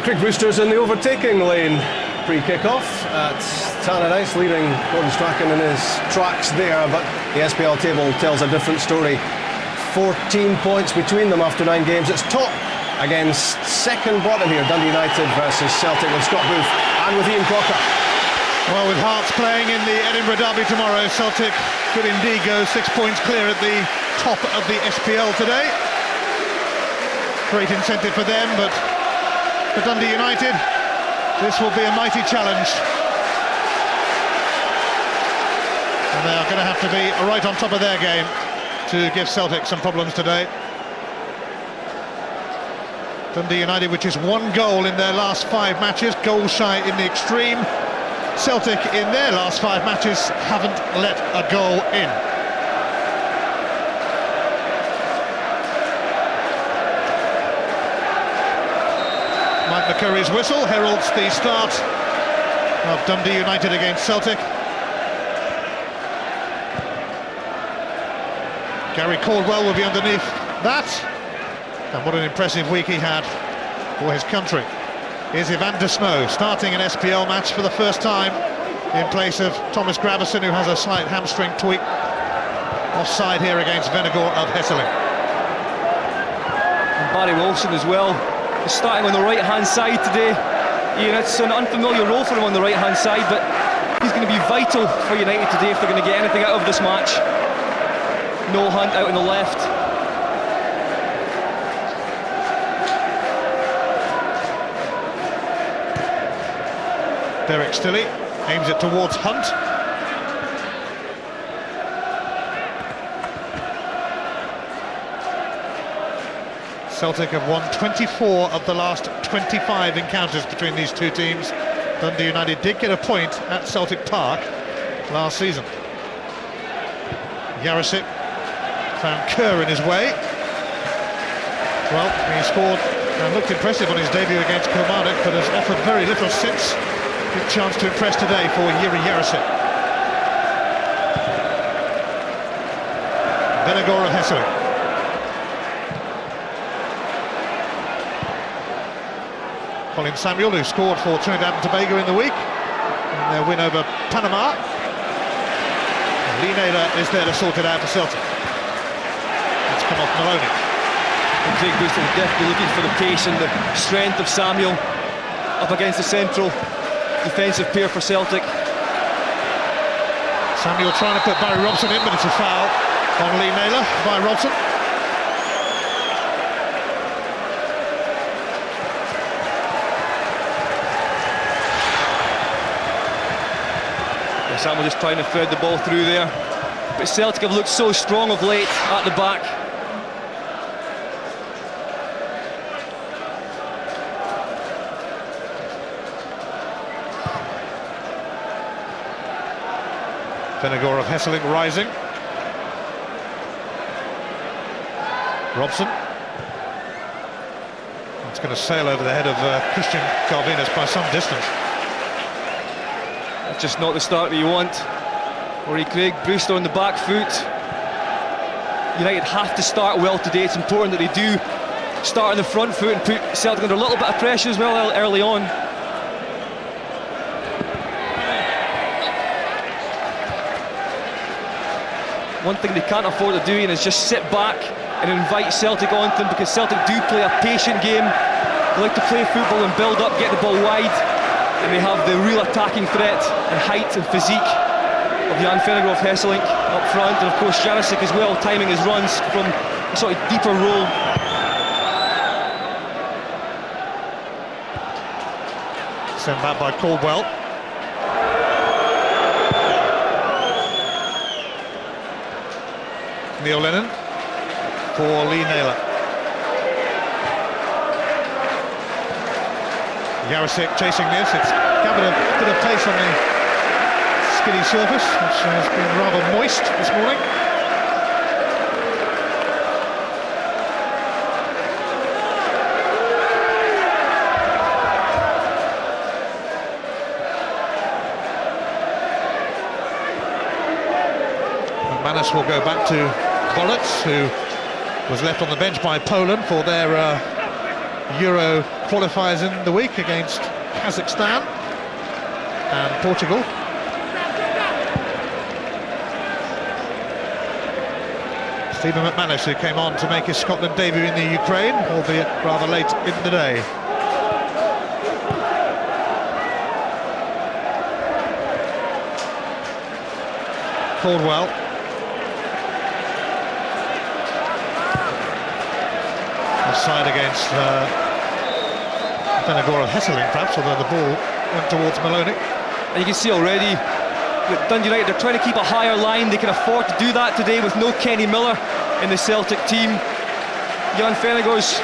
Craig Brewster's in the overtaking lane pre-kick-off at Tannadice, leading Gordon Strachan in his tracks there, but the SPL table tells a different story. 14 points between them after 9 games. It's top against second bottom here, Dundee United versus Celtic, with Scott Booth and with Ian Crocker. Well, with Hearts playing in the Edinburgh derby tomorrow, Celtic could indeed go 6 points clear at the top of the SPL today. Great incentive for them, but for Dundee United, this will be a mighty challenge. And they are going to have to be right on top of their game to give Celtic some problems today. Dundee United, which is 1 goal in their last 5 matches, goal shy in the extreme. Celtic, in their last 5 matches, haven't let a goal in. Mike McCurry's whistle heralds the start of Dundee United against Celtic. Gary Caldwell will be underneath that. And what an impressive week he had for his country. Here's Ivan de Snow starting an SPL match for the first time in place of Thomas Gravesen, who has a slight hamstring tweak. Offside here against Vennegoor of Hesseling. And Barry Wilson as well. He's starting on the right-hand side today. Ian, it's an unfamiliar role for him on the right-hand side, but he's going to be vital for United today if they're going to get anything out of this match. Noel Hunt out on the left. Derek Stilley aims it towards Hunt. Celtic have won 24 of the last 25 encounters between these two teams. Dundee United did get a point at Celtic Park last season. Jarosik found Kerr in his way. Well, he scored and looked impressive on his debut against Kilmarnock, but has offered very little since. Good chance to impress today for Yuri Jarosik. Vennegoor of Hesseling. Colin Samuel, who scored for Trinidad and Tobago in the week in their win over Panama. Lee Naylor is there to sort it out for Celtic. It's come off Maloney. And Craig Brewster will definitely looking for the pace and the strength of Samuel up against the central defensive pair for Celtic. Samuel trying to put Barry Robson in, but it's a foul on Lee Naylor by Robson. Samuel just trying to thread the ball through there, but Celtic have looked so strong of late at the back. Vennegoor of Hesseling rising. Robson. It's going to sail over the head of Christian Carvinas by some distance. Just not the start that you want. Rory Craig Brewster on the back foot. United have to start well today. It's important that they do start on the front foot and put Celtic under a little bit of pressure as well early on. One thing they can't afford to do is just sit back and invite Celtic onto them, because Celtic do play a patient game. They like to play football and build up, get the ball wide. And they have the real attacking threat and height and physique of Jan Vennegoor of Hesseling up front, and of course Jarosik as well, timing his runs from a sort of deeper role. Sent back by Caldwell. Neil Lennon for Lee Naylor. Jarosik chasing this. It's gathered a bit of pace on the skinny surface, which has been rather moist this morning. McManus will go back to Bollitz, who was left on the bench by Poland for their Euro qualifiers in the week against Kazakhstan and Portugal. Stephen McManus, who came on to make his Scotland debut in the Ukraine, albeit rather late in the day. Caldwell. Offside against Venagora Hesseling, perhaps, although the ball went towards Maloney. And you can see already that Dundee United, they're trying to keep a higher line. They can afford to do that today with no Kenny Miller in the Celtic team. Jan Venagor's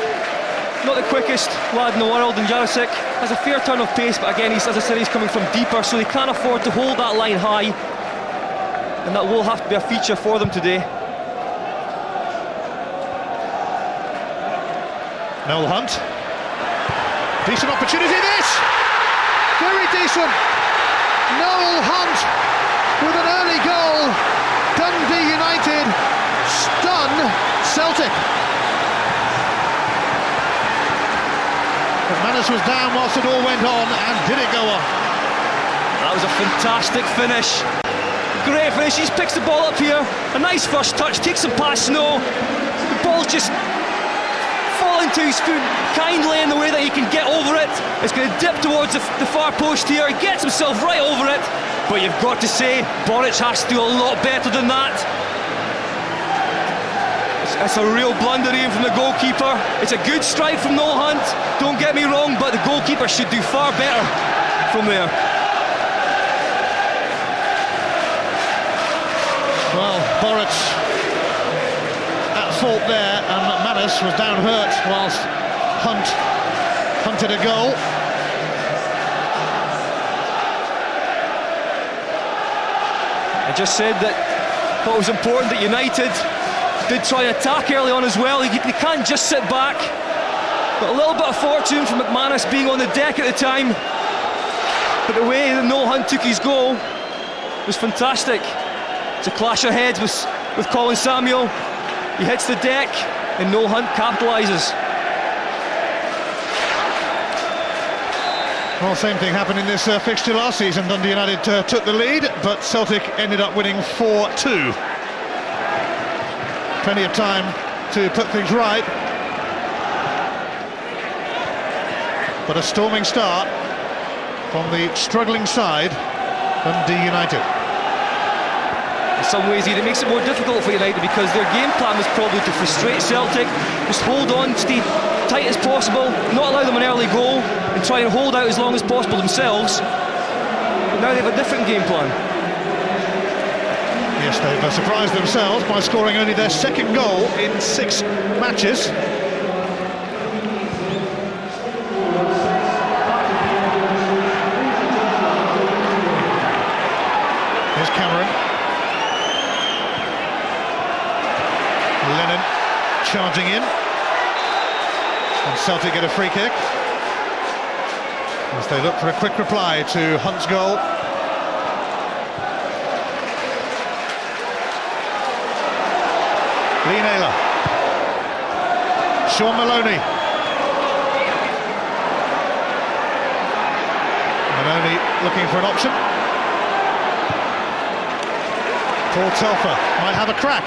not the quickest lad in the world, and Jarosik has a fair turn of pace, but again, as I said, he's coming from deeper, so they can't afford to hold that line high, and that will have to be a feature for them today. Noel Hunt. Decent opportunity this! Very decent! Noel Hunt with an early goal. Dundee United stun Celtic. McManus was down whilst it all went on, and did it go on? That was a fantastic finish. Great finish, he picks the ball up here. A nice first touch, takes him past Snow. The ball's just falling to his foot kindly in the way that he can get over it. It's going to dip towards the far post here. He gets himself right over it. But you've got to say, Boric has to do a lot better than that. It's a real blunder even from the goalkeeper. It's a good strike from Noel Hunt, don't get me wrong, but the goalkeeper should do far better from there. Well, Boric at fault there, and McManus was down hurt whilst Hunt hunted a goal. I just said that what was important that United did try and attack early on as well. They can't just sit back. But a little bit of fortune from McManus being on the deck at the time. But the way that Noel Hunt took his goal was fantastic. It's a clash of heads with Colin Samuel. He hits the deck and Noel Hunt capitalises. Well, same thing happened in this fixture last season. Dundee United took the lead, but Celtic ended up winning 4-2. Plenty of time to put things right. But a storming start from the struggling side, Dundee United. In some ways, it makes it more difficult for United because their game plan was probably to frustrate Celtic, just hold on, stay tight as possible, not allow them an early goal, and try and hold out as long as possible themselves. But now they have a different game plan. Yes, they've surprised themselves by scoring only their second goal in 6 matches. Here's Cameron. Lennon charging in. And Celtic get a free kick as they look for a quick reply to Hunt's goal. Lee Naylor. Sean Maloney. Maloney looking for an option. Paul Telfer might have a crack.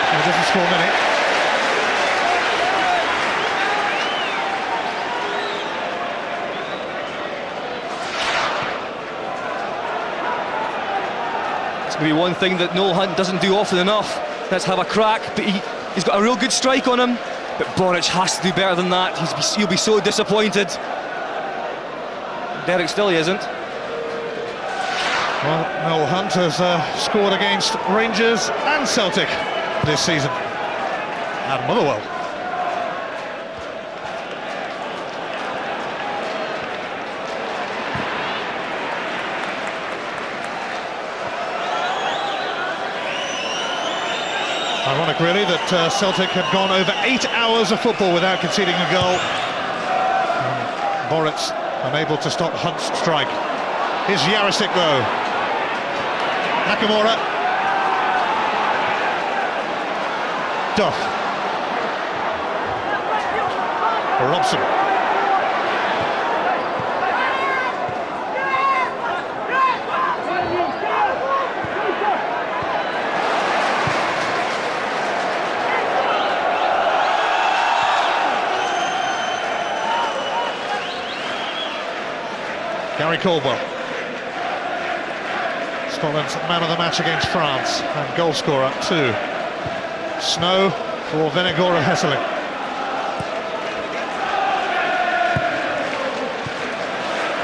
He doesn't score many. It's going to be one thing that Noel Hunt doesn't do often enough. Let's have a crack, but he's got a real good strike on him. But Boric has to do better than that. He'll be so disappointed. Derek still he isn't. Well, Noel Hunt has scored against Rangers and Celtic this season. And Motherwell. Ironic, really, that Celtic had gone over 8 hours of football without conceding a goal. Boric unable to stop Hunt's strike. Here's Jarosik, though. Nakamura. Duff. Robson. Gary Caldwell. Scotland's man of the match against France and goal scorer too. Snow for Vennegoor of Hesseling.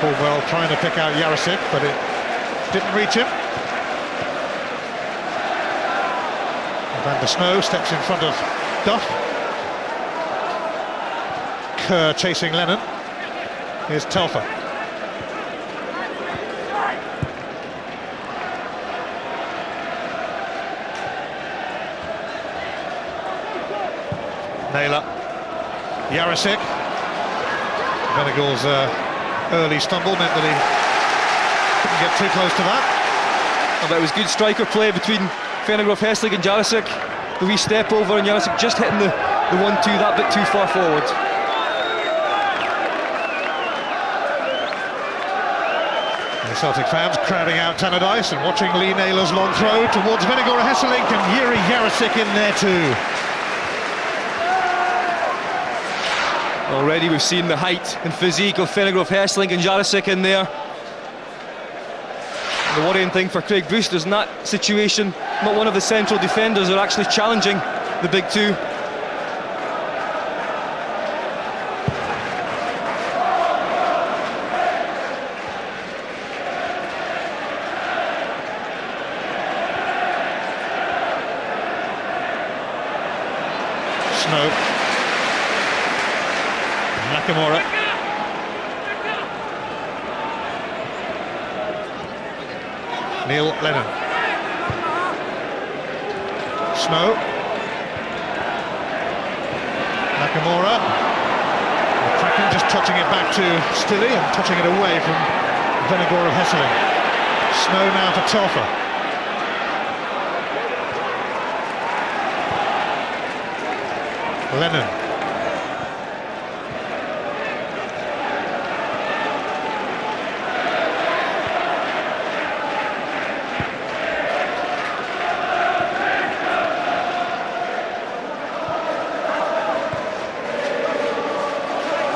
Caldwell trying to pick out Jarosik, but it didn't reach him. Van der Snow steps in front of Duff. Kerr chasing Lennon. Here's Telfer. Naylor, Jarosik. Vennegoor's early stumble meant that he couldn't get too close to that. But it was good striker play between Vennegoor of Hesseling and Jarosik. The wee step over and Jarosik just hitting the 1-2 that bit too far forward. The Celtic fans crowding out Tannadice and watching Lee Naylor's long throw towards Vennegoor of Hesseling, and Jiri Jarosik in there too. Already we've seen the height and physique of Vennegoor of Hesseling and Jarosik in there. The worrying thing for Craig Brewster is in that situation, not one of the central defenders are actually challenging the big two. Snow. Nakamura. Neil Lennon. Snow. Nakamura. McCracken just touching it back to Stilley and touching it away from Vennegoor of Hesseling. Snow now for Telfer. Lennon.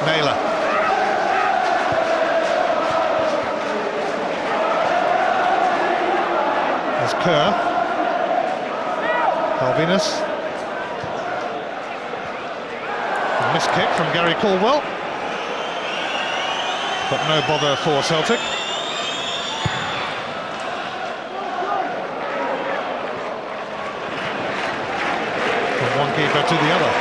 Naylor. There's Kerr. Balvinus. A missed kick from Gary Caldwell. But no bother for Celtic. From one keeper to the other.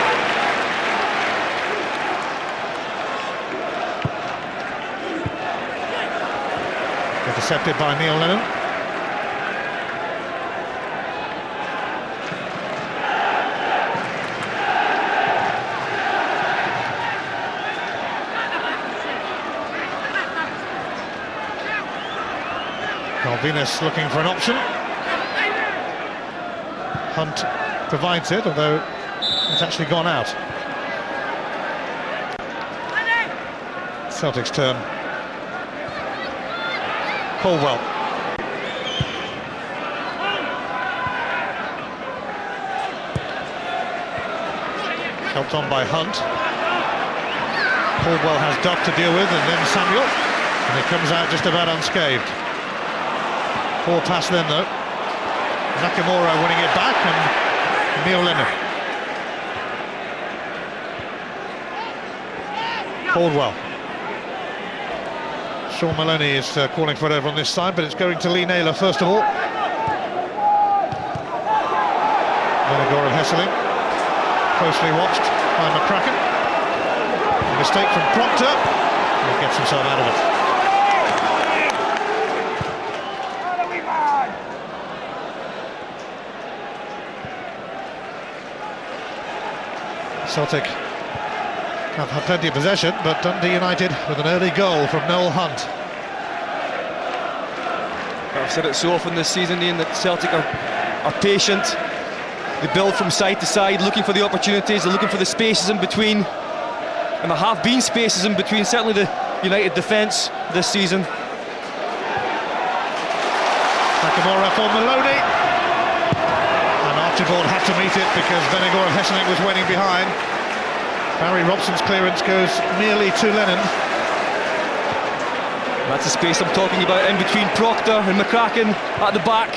Intercepted by Neil Lennon. Balvinus looking for an option. Hunt provides it, although it's actually gone out. Celtic's turn. Caldwell. Helped on by Hunt. Caldwell has Duff to deal with, and then Samuel, and it comes out just about unscathed. Poor pass then though. Nakamura winning it back, and Neil Lennon. Caldwell. Sean Maloney is calling for it over on this side, but it's going to Lee Naylor first of all. Vennegoor of Hesseling, closely watched by McCracken. A mistake from Proctor, he gets himself out of it. Celtic have had plenty of possession, but Dundee United with an early goal from Noel Hunt. I've said it so often this season, Ian, that Celtic are patient. They build from side to side, looking for the opportunities, they're looking for the spaces in between. And there have been spaces in between, certainly the United defence this season. Nakamura for Maloney. And Archibald had to meet it because Venegor of Hesselink was waiting behind. Barry Robson's clearance goes merely to Lennon. That's the space I'm talking about, in between Proctor and McCracken at the back.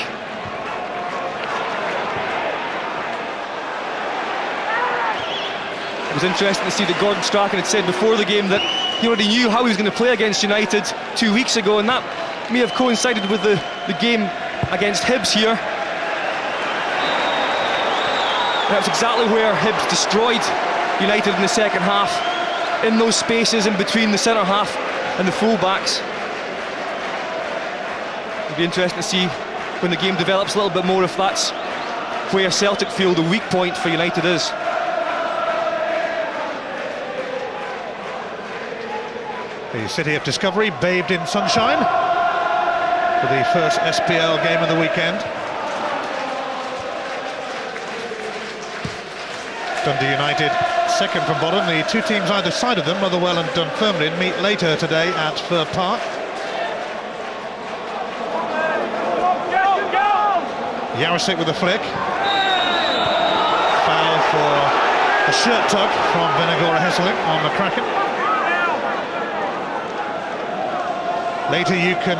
It was interesting to see that Gordon Strachan had said before the game that he already knew how he was going to play against United 2 weeks ago, and that may have coincided with the game against Hibs here. That's exactly where Hibs destroyed United in the second half, in those spaces in between the centre half and the full-backs. It'll be interesting to see when the game develops a little bit more if that's where Celtic feel the weak point for United is. The city of Discovery bathed in sunshine for the first SPL game of the weekend. Dundee United second from bottom. The two teams either side of them, Motherwell and Dunfermline, meet later today at Fir Park. Jarosik with a flick. Foul for a shirt tug from Venegor Hesselink on McCracken. Later you can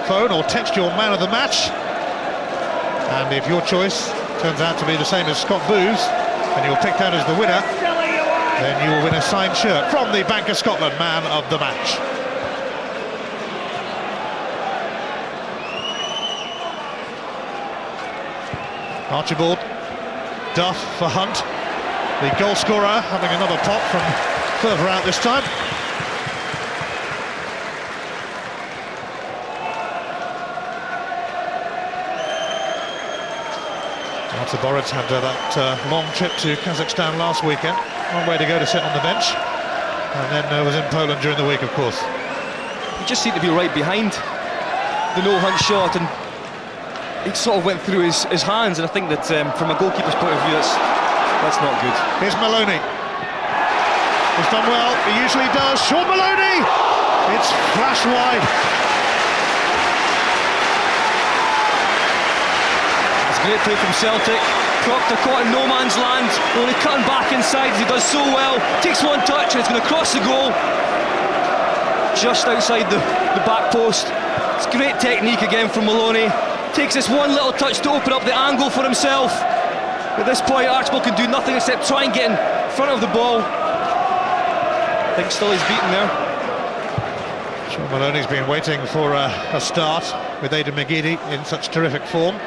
phone or text your man of the match, and if your choice turns out to be the same as Scott Booth and you're picked out as the winner, then you will win a signed shirt from the Bank of Scotland man of the match. Archibald, Duff for Hunt, the goal scorer having another pop from further out this time. The Boruts had that long trip to Kazakhstan last weekend. One way to go to sit on the bench, and then was in Poland during the week, of course. He just seemed to be right behind the no-hunt shot, and it sort of went through his hands, and I think that from a goalkeeper's point of view that's not good. Here's Maloney. He's done well, he usually does. Sean Maloney! It's flash wide. Great play from Celtic. Proctor caught in no man's land, only cutting back inside as he does so well. Takes one touch and it's going to cross the goal just outside the back post. It's great technique again from Maloney. Takes this one little touch to open up the angle for himself. At this point Archibald can do nothing except try and get in front of the ball. I think still he's beaten there. Sean Maloney's been waiting for a start with Aidan McGeady in such terrific form.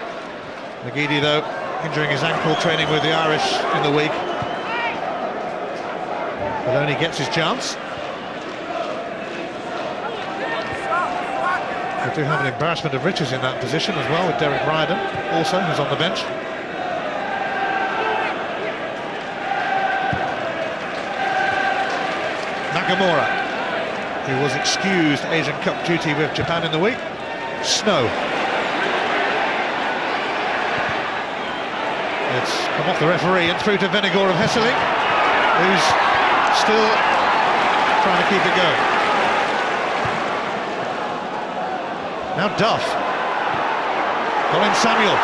McGeady, though, injuring his ankle training with the Irish in the week. Maloney gets his chance. We do have an embarrassment of riches in that position as well, with Derek Ryden also, who's on the bench. Nakamura, who was excused Asian Cup duty with Japan in the week. Snow. It's come off the referee and through to Venegor of Hesselink, who's still trying to keep it going. Now Duff. Colin Samuel.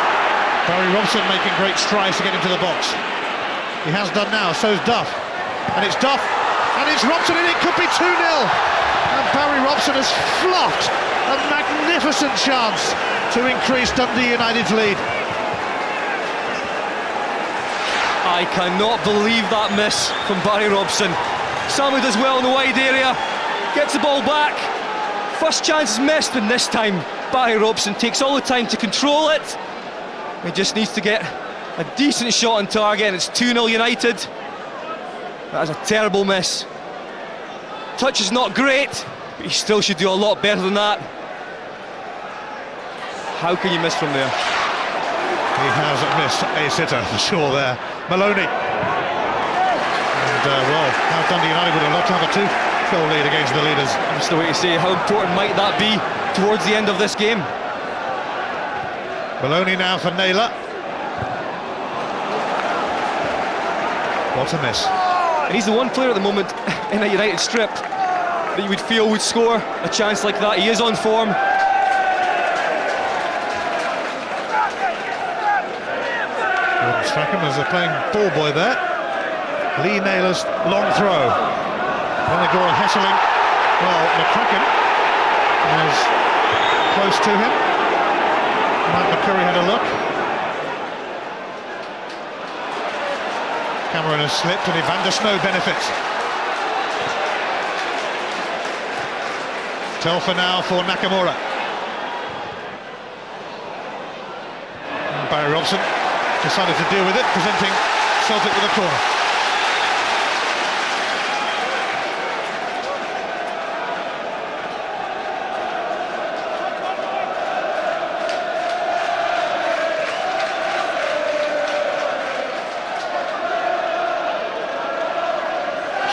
Barry Robson making great strides to get into the box. He has done now, so's Duff. And it's Duff, and it's Robson, and it could be 2-0. And Barry Robson has fluffed a magnificent chance to increase Dundee United's lead. I cannot believe that miss from Barry Robson. Samuel does well in the wide area, gets the ball back. First chance is missed, and this time Barry Robson takes all the time to control it. He just needs to get a decent shot on target, and it's 2-0 United. That is a terrible miss. Touch is not great, but he still should do a lot better than that. How can you miss from there? He has missed a sitter for sure there. Maloney. And well, now Dundee United would have loved to have a 2-goal lead against the leaders. That's the way to say, how important might that be towards the end of this game? Maloney now for Naylor. What a miss. And he's the one player at the moment in a United strip that you would feel would score a chance like that. He is on form. Strachan as they're playing ball boy there. Lee Naylor's long throw. Venagora Hesseling. Well, McCracken is close to him. Mike McCurry had a look. Cameron has slipped and Evander Snow benefits. Telfer now for Nakamura. And Barry Robson decided to deal with it, presenting Celtic with a corner.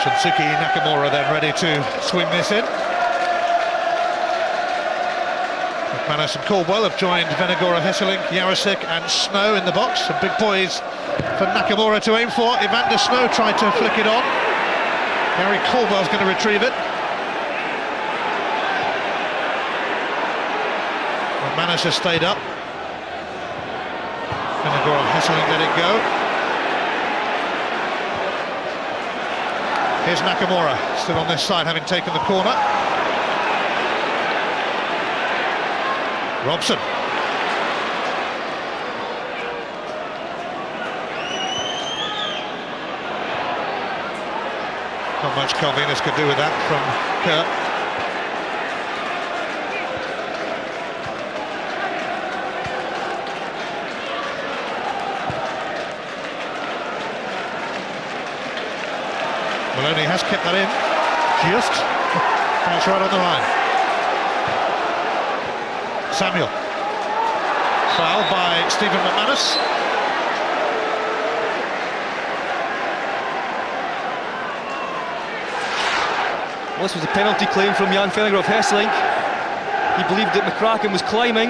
Shunsuke Nakamura then ready to swing this in. McManus and Caldwell have joined Venagora, Hesseling, Jarosik and Snow in the box. Some big boys for Nakamura to aim for. Evander Snow tried to flick it on. Gary Caldwell's going to retrieve it. McManus has stayed up. Venagora, Hesseling let it go. Here's Nakamura, still on this side, having taken the corner. Robson. Not much Calvinus could do with that from Kerr. Maloney has kept that in. Just. That's right on the line. Samuel. Foul by Stephen McManus. Well, this was a penalty claim from Jan Venagora of Hesseling. He believed that McCracken was climbing.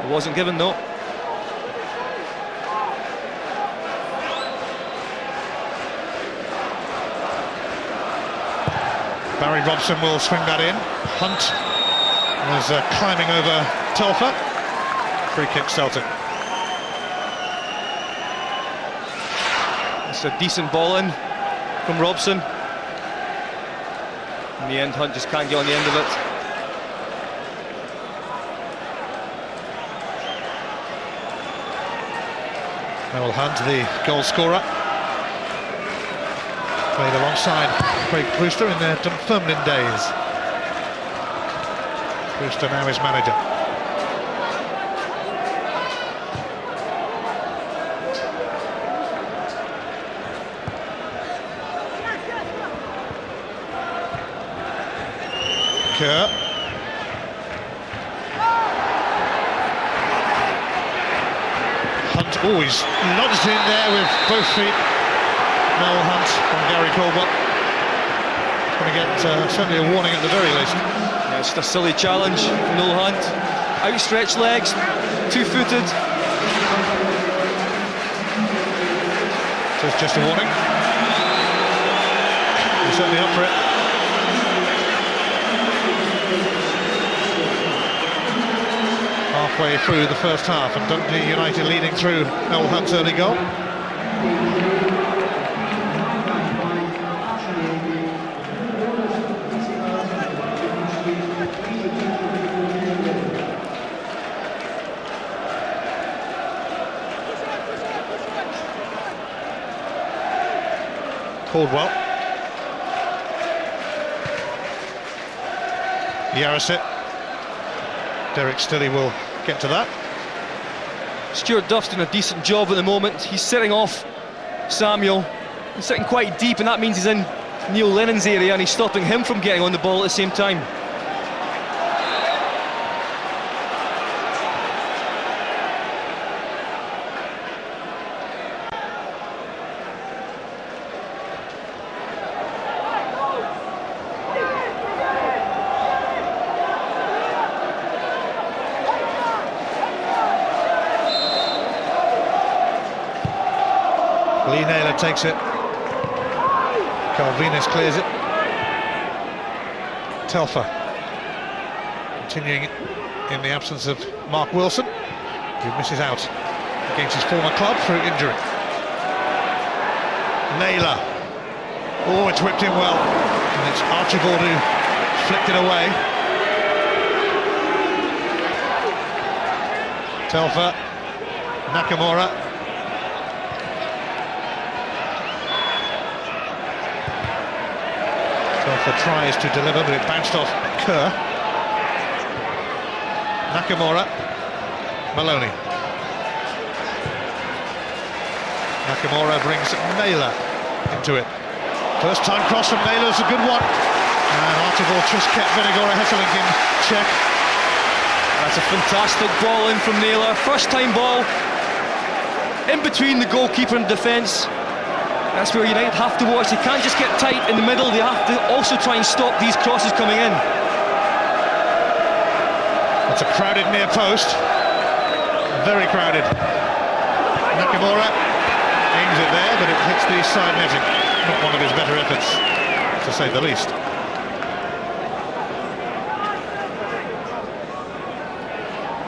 It wasn't given though. Barry Robson will swing that in. Hunt was climbing over Telfer. Free kick Celtic. It's a decent ball in from Robson. In the end, Hunt just can't get on the end of it. Noel Hunt, the goal scorer, played alongside Craig Brewster in their Dunfermline days. Brewster now his manager. Kerr. Hunt always lodged in there with both feet. Noel Hunt from Gary Caldwell. He's going to get certainly a warning at the very least. Yeah, it's just a silly challenge from Noel Hunt. Outstretched legs, two-footed. So it's just a warning. He's certainly up for it. Halfway through the first half, and Dundee United leading through Noel Hunt's early goal. Caldwell. Jarosik. Derek Stilley will get to that. Stuart Duff's doing a decent job at the moment. He's sitting off Samuel. He's sitting quite deep, and that means he's in Neil Lennon's area, and he's stopping him from getting on the ball at the same time. Lee Naylor takes it. Calvinus clears it. Telfer continuing in the absence of Mark Wilson, who misses out against his former club through injury. Naylor. Oh, it's whipped in well. And it's Archibald who flicked it away. Telfer. Nakamura. Telfer tries to deliver, but it bounced off Kerr. Nakamura. Maloney. Nakamura brings Naylor into it. First time cross from Naylor is a good one. And Archibald just kept Venegora Hesselink in check. That's a fantastic ball in from Naylor. First time ball in between the goalkeeper and defence. That's where United have to watch. They can't just get tight in the middle, they have to also try and stop these crosses coming in. It's a crowded near post. Very crowded. Nakamura aims it there, but it hits the side netting. Not one of his better efforts, to say the least.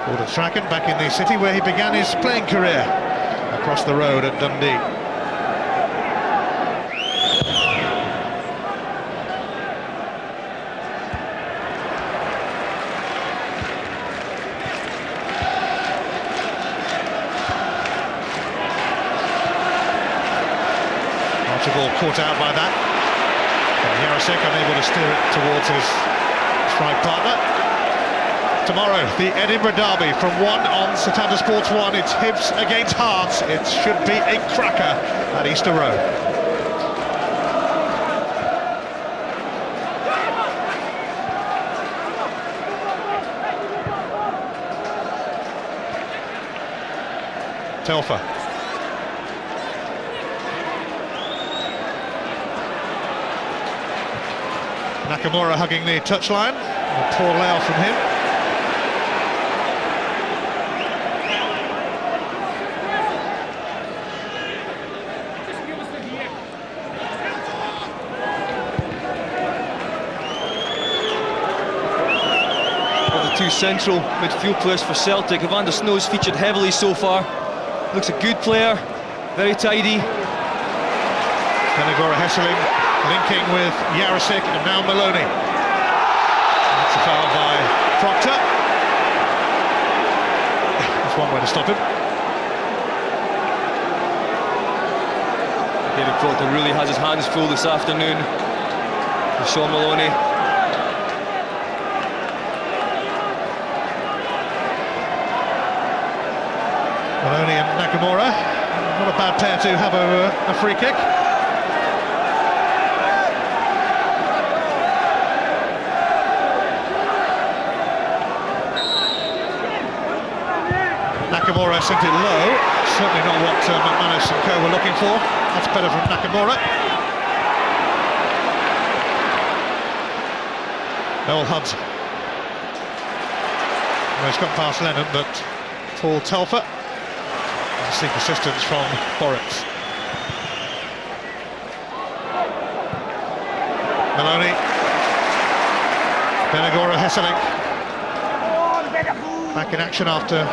Gordon Strachan back in the city where he began his playing career, across the road at Dundee. Archibald caught out by that. And Jarosek unable to steer it towards his strike partner. Tomorrow, the Edinburgh Derby from 1 on Setanta Sports 1. It's Hibs against Hearts. It should be a cracker at Easter Road. Telfer. Nakamura hugging the touchline. A poor layoff from him. Two central midfield players for Celtic. Evander Snow's featured heavily so far. Looks a good player, very tidy. Venegora Hesselink linking with Jarosek and now Maloney. That's a foul by Proctor. That's one way to stop him. David Proctor really has his hands full this afternoon with Sean Maloney. Maloney and Nakamura, not a bad pair to have a free kick. Nakamura sent it low, certainly not what McManus and Co were looking for. That's better from Nakamura. Noel Hudson. Well, he's got past Lennon, but Paul Telfer. Seek assistance from Boritz. Maloney. Venegora Hesselink. Back in action after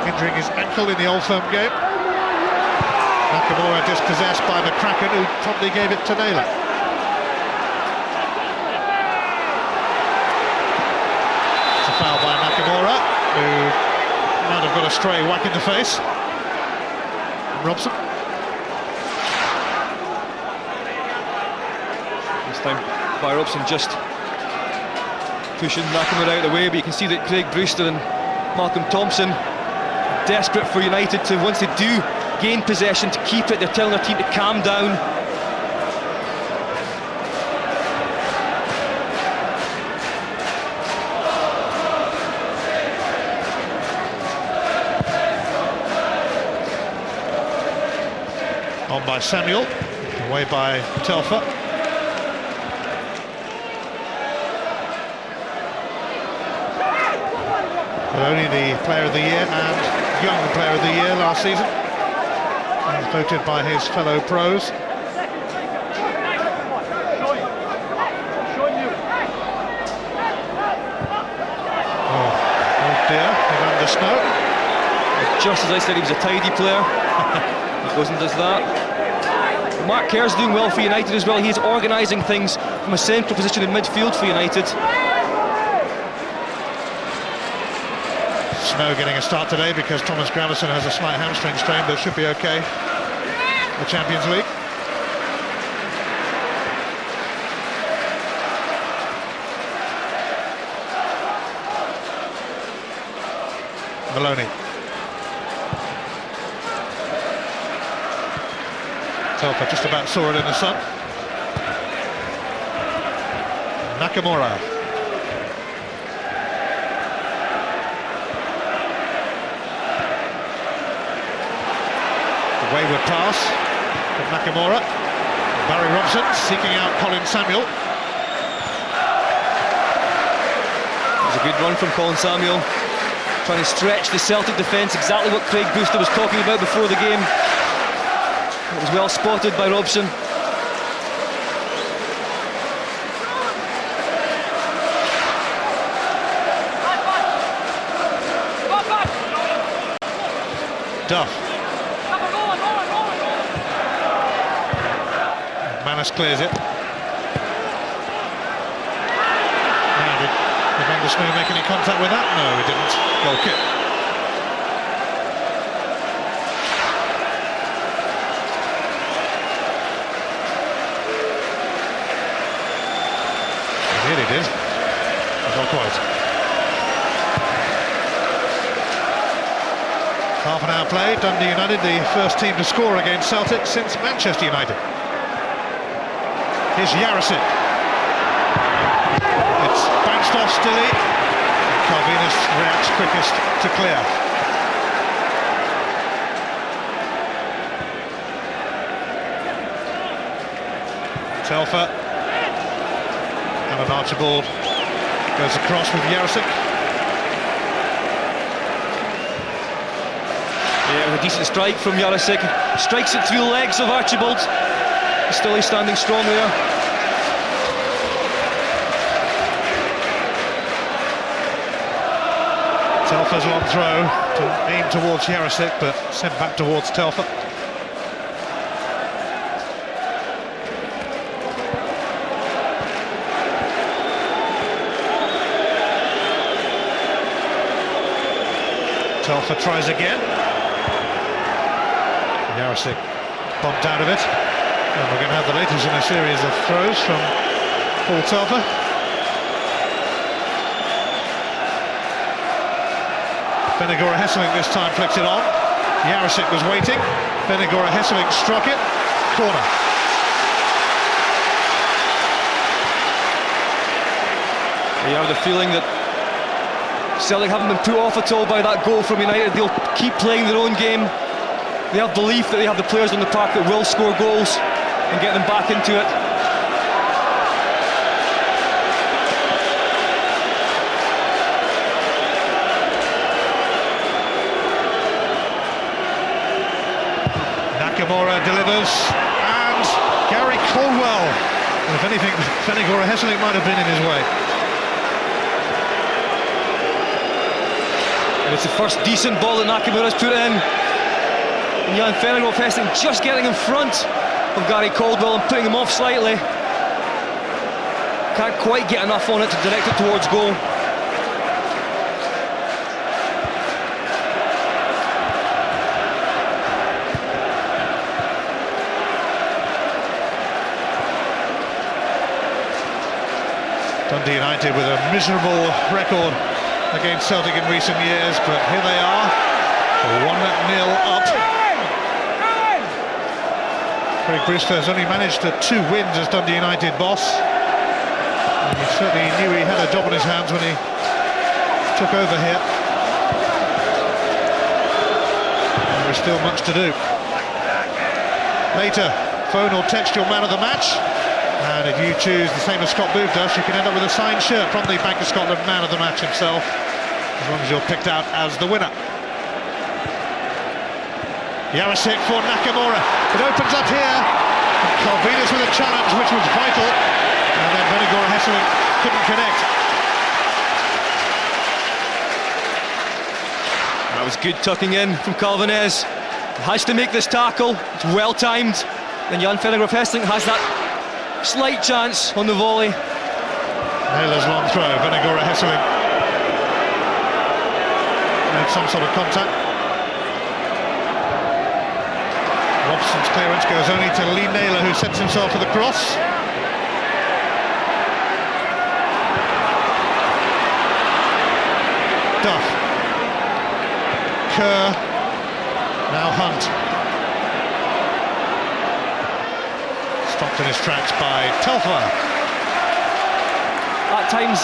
injuring his ankle in the Old Firm game. Nakamura dispossessed by McCracken, who promptly gave it to Naylor. It's a foul by Nakamura, who might have got a stray whack in the face. Robson. This time by Robson just pushing Nakamura out of the way, but you can see that Craig Brewster and Malcolm Thompson are desperate for United to, once they do gain possession, to keep it. They're telling their team to calm down. On by Samuel, away by Telfer. But only the Player of the Year and Young Player of the Year last season. as voted by his fellow pros. Oh dear, Evander Snow. Just as I said, he was a tidy player. He goes and does that. Mark Kerr's doing well for United as well. He is organising things from a central position in midfield for United. Snow getting a start today because Thomas Gravison has a slight hamstring strain, but should be okay. The Champions League. Maloney. Telfer just about saw it in the sun. Nakamura. The wayward pass from Nakamura. Barry Robson seeking out Colin Samuel. It was a good run from Colin Samuel, trying to stretch the Celtic defence, exactly what Craig Brewster was talking about before the game. It was well spotted by Robson. Duff. Manus clears it. Now, did Evander Snow make any contact with that? No, he didn't. Goal kick. He really did. But not quite. Half an hour play, Dundee United, the first team to score against Celtic since Manchester United. Here's Yarosik. It's bounced off Stilly. Calvinus reacts quickest to clear. Telfer. Alan Archibald goes across with Yarosik. Yeah, with a decent strike from Yarosik. Strikes it through the legs of Archibald. Still he's standing strong there. Telfer's long throw to aim towards Yarosik, but sent back towards Telfer. Telfer tries again. Yarosik bumped out of it. And we're going to have the latest in a series of throws from Paul Telfer. Benegora Hesselink this time flicked it on. Yarosik was waiting. Benegora Hesselink struck it. Corner. You have the feeling that Celtic haven't been put off at all by that goal from United. They'll keep playing their own game. They have belief that they have the players on the park that will score goals and get them back into it. Nakamura delivers, and Gary Caldwell. And if anything, Benegora Hesselink might have been in his way. And it's the first decent ball that Nakamura's put in. And Jan Vennegoor Hesselink just getting in front of Gary Caldwell and putting him off slightly. Can't quite get enough on it to direct it towards goal. Dundee United with a miserable record against Celtic in recent years, but here they are, 1-0 up. Craig Brewster has only managed 2 wins as Dundee United boss. And he certainly knew he had a job on his hands when he took over here. And there's still much to do. Later, phone or text your man of the match. And if you choose the same as Scott Booth does, you can end up with a signed shirt from the Bank of Scotland man of the match himself, as long as you're picked out as the winner. Jarosik for Nakamura. It opens up here. Corvinus with a challenge, which was vital. And then Venegora Hesselink couldn't connect. That was good tucking in from Corvinus. Has to make this tackle. It's well timed. And Jan Venegora Hesselink has that slight chance on the volley. Naylor's long throw. Venegora Hesselink made some sort of contact. Robson's clearance goes only to Lee Naylor, who sets himself for the cross. Duff. Kerr. Now Hunt. Stopped in his tracks by Telfer. At times,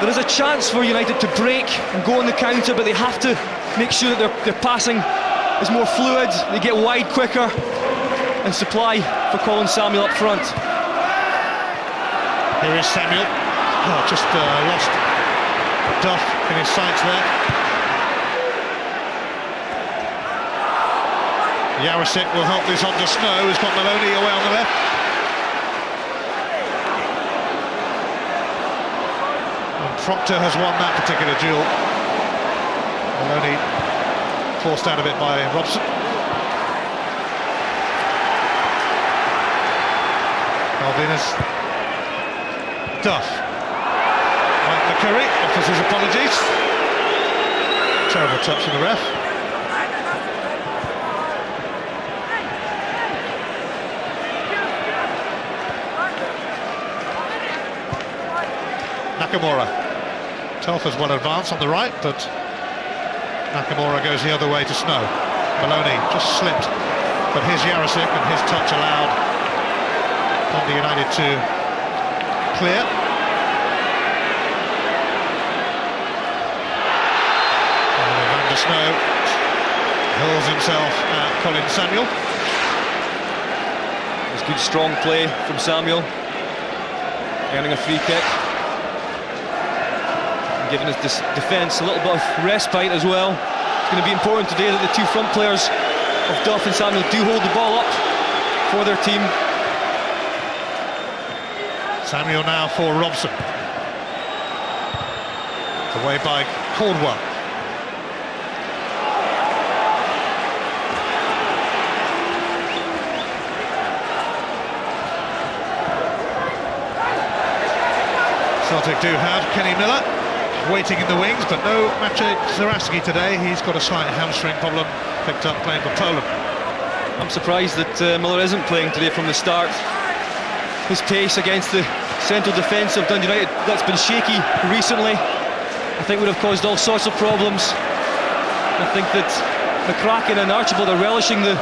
there is a chance for United to break and go on the counter, but they have to make sure that their passing is more fluid, they get wide quicker, and supply for Colin Samuel up front. Here is Samuel. Oh, just lost Duff in his sights there. Jarosik will help this on to Snow, who's got Maloney away on the left. And Proctor has won that particular duel. Maloney forced out of it by Robson. Corvinus. Duff. Mike McCurry offers his apologies. Terrible touch from the ref. Nakamura. Telfer's well advanced on the right, but Nakamura goes the other way to Snow. Maloney just slipped, but here's Jarosik, and his touch allowed Dundee United to clear. Van der Snow hurls himself at Colin Samuel. It's good strong play from Samuel, earning a free kick, and giving his defence a little bit of respite as well. It's going to be important today that the two front players of Duff and Samuel do hold the ball up for their team. Samuel now for Robson. Away by Caldwell. Celtic do have Kenny Miller waiting in the wings, but no Maciej Zaraski today. He's got a slight hamstring problem, picked up playing for Poland. I'm surprised that Miller isn't playing today from the start. His pace against the central defence of Dundee United, that's been shaky recently, I think would have caused all sorts of problems. I think that McCracken and Archibald are relishing the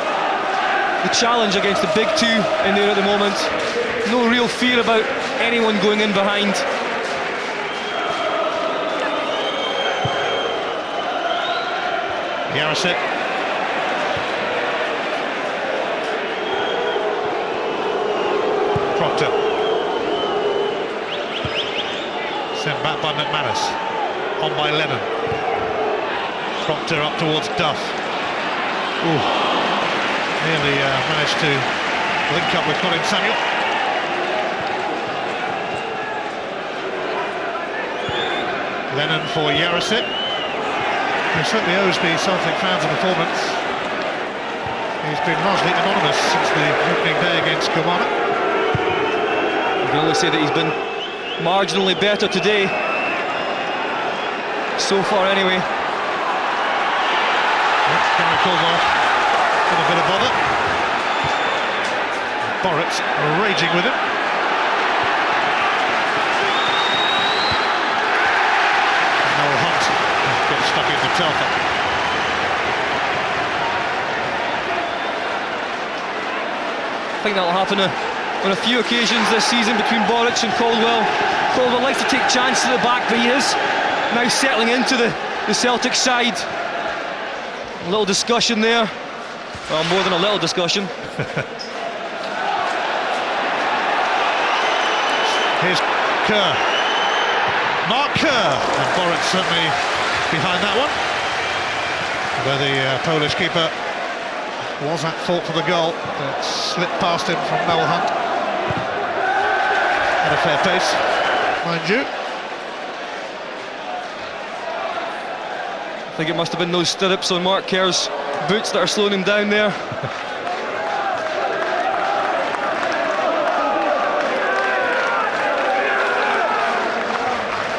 challenge against the big two in there at the moment. No real fear about anyone going in behind. Jarosik. Proctor. Sent back by McManus. On by Lennon. Proctor up towards Duff. Ooh. Nearly managed to link up with Colin Samuel. Lennon for Jarosik. He certainly owes the Celtic fans a performance. He's been largely anonymous since the opening day against Guyana. I can only say that he's been marginally better today. So far anyway. Gary Caldwell with a bit of bother. Boritz raging with him. Noel Hunt gets stuck into Telfer. I think that'll happen on a few occasions this season between Boric and Caldwell. Caldwell likes to take chances at the back, but he is now settling into the Celtic side. A little discussion there. Well, more than a little discussion. Here's Kerr. Mark Kerr. And Boris certainly behind that one. Where the Polish keeper was at fault for the goal that slipped past him from Noel Hunt. At a fair pace, mind you. I think it must have been those stirrups on Mark Kerr's boots that are slowing him down there.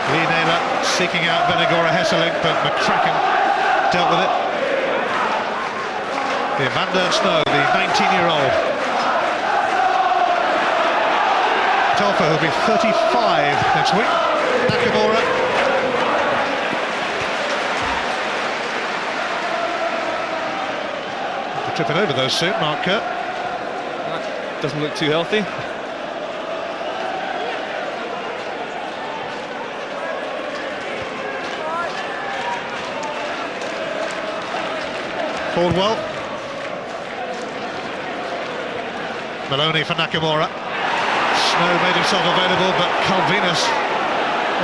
Lee Naylor seeking out Venegora Hesselink, but McCracken dealt with it. Evander Snow, the 19-year-old. Telfer, who'll be 35 next week. Nakamura. Tripping over those soon, Mark Kerr. That doesn't look too healthy. Caldwell. Maloney for Nakamura. Snow made himself available, but Calvinus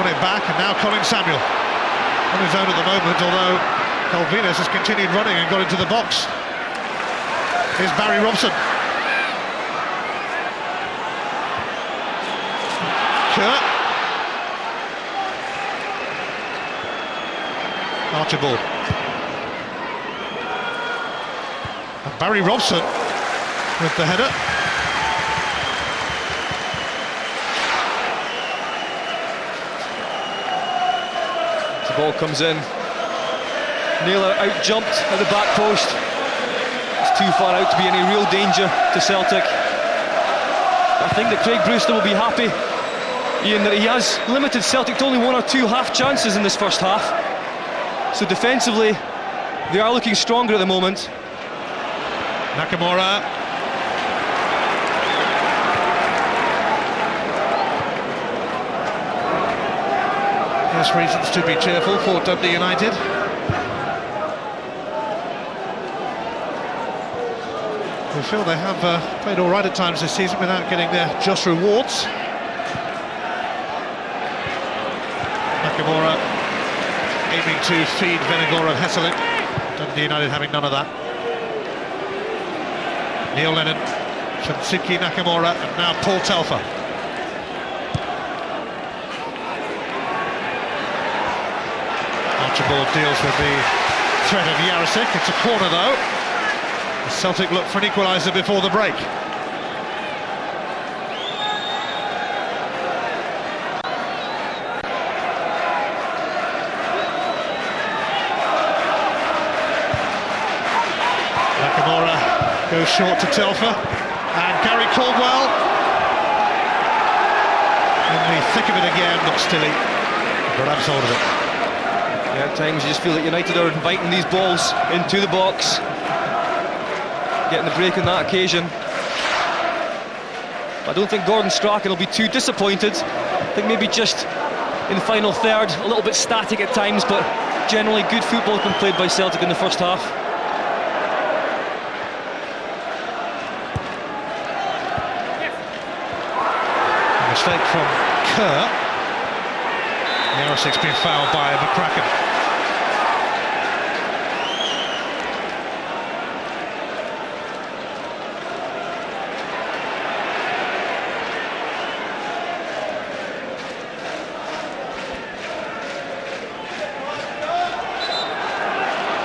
won it back, and now Colin Samuel on his own at the moment, although Calvinus has continued running and got into the box. Here's Barry Robson. Kerr. Archibald. And Barry Robson with the header. The ball comes in. Naylor out-jumped at the back post. It's too far out to be any real danger to Celtic. I think that Craig Brewster will be happy, Ian, that he has limited Celtic to only 1 or 2 half chances in this first half. So defensively, they are looking stronger at the moment. Nakamura. There's reasons to be cheerful for Dundee United. We feel they have played all right at times this season without getting their just rewards. Nakamura aiming to feed Venegora and Hesselink. Dundee United having none of that. Neil Lennon, Shinsuke Nakamura, and now Paul Telfer. Archibald deals with the threat of Jarosik. It's a corner though. The Celtic look for an equaliser before the break. Nakamura goes short to Telfer, and Gary Caldwell in the thick of it again, but Stilly grabs hold of it. Yeah, at times you just feel that United are inviting these balls into the box, getting the break on that occasion. I don't think Gordon Strachan will be too disappointed. I think maybe just in the final third, a little bit static at times, but generally good football has been played by Celtic in the first half. Mistake from Kerr. Jarosik's been fouled by McCracken.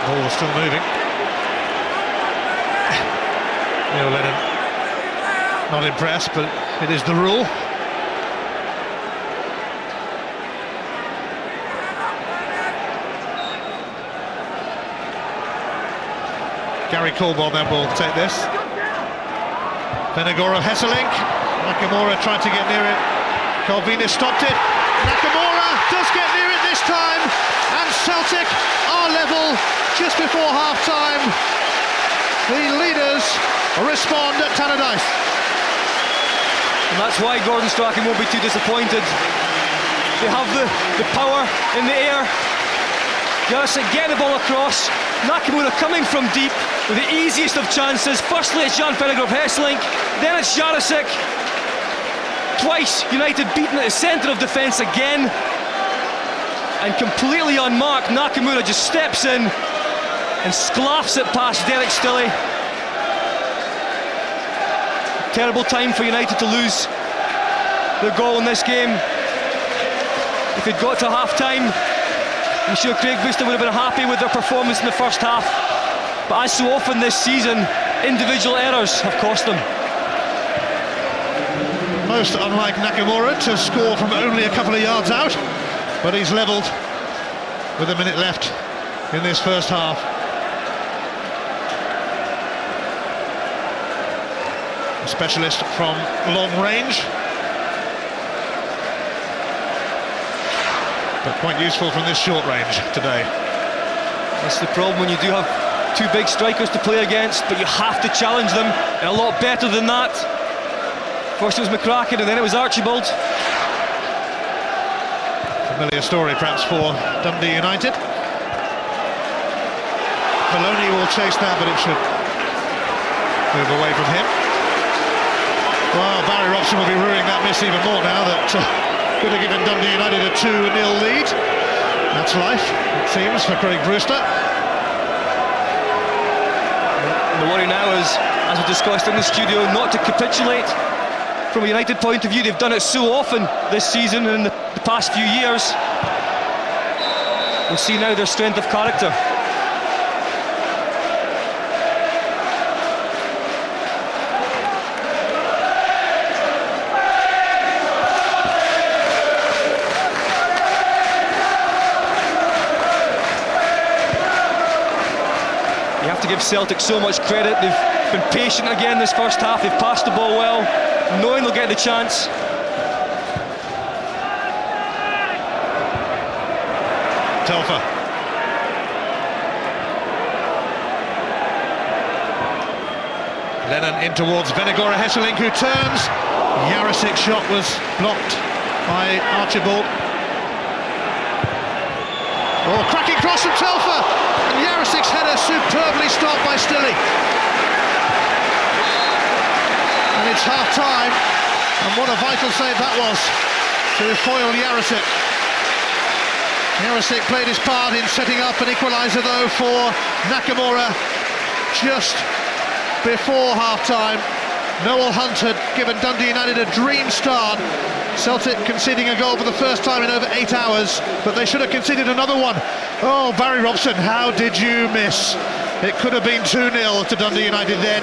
Ball was still moving. Neil Lennon not impressed, but it is the rule. Gary Caldwell then will take this. Venegora Hesselink. Nakamura tried to get near it. Calvinus stopped it. Nakamura does get near it this time. And Celtic are level just before half-time. The leaders respond at Tannadice. And that's why Gordon Strachan won't be too disappointed. They have the power in the air. Jarosik getting the ball across. Nakamura coming from deep with the easiest of chances. Firstly it's Jan Venegora Hesselink, then it's Jarosik. Twice United beaten at the centre of defence again. And completely unmarked, Nakamura just steps in and sclaffs it past Derek Stilley. terrible time for United to lose their goal in this game. If they'd got to half-time, I'm sure Craig Brewster would have been happy with their performance in the first half. But as so often this season, individual errors have cost them. Most unlike Nakamura to score from only a couple of yards out, but he's levelled with a minute left in this first half. A specialist from long range, but quite useful from this short range today. That's the problem when you do have two big strikers to play against, but you have to challenge them, and a lot better than that. First it was McCracken and then it was Archibald. Familiar story perhaps for Dundee United. Maloney will chase that, but it should move away from him. Well, Barry Robson will be ruining that miss even more now that could have given Dundee United a 2-0 lead. That's life, it seems, for Craig Brewster. The worry now is, as we discussed in the studio, not to capitulate. From a United point of view, they've done it so often this season and in the past few years. We'll see now their strength of character. You have to give Celtic so much credit. They've been patient again this first half. They've passed the ball well, knowing they'll get the chance. Telfer. Lennon in towards Venegora Hesselink, who turns. Jarosik's shot was blocked by Archibald. Oh, cracking cross from Telfer, and Jarosik's header superbly stopped by Stilley. And it's half-time, and what a vital save that was to foil Jarosik. Jarosik played his part in setting up an equaliser though for Nakamura just before half-time. Noel Hunt had given Dundee United a dream start. Celtic conceding a goal for the first time in over 8 hours, but they should have conceded another one. Oh, Barry Robson, how did you miss? It could have been 2-0 to Dundee United then.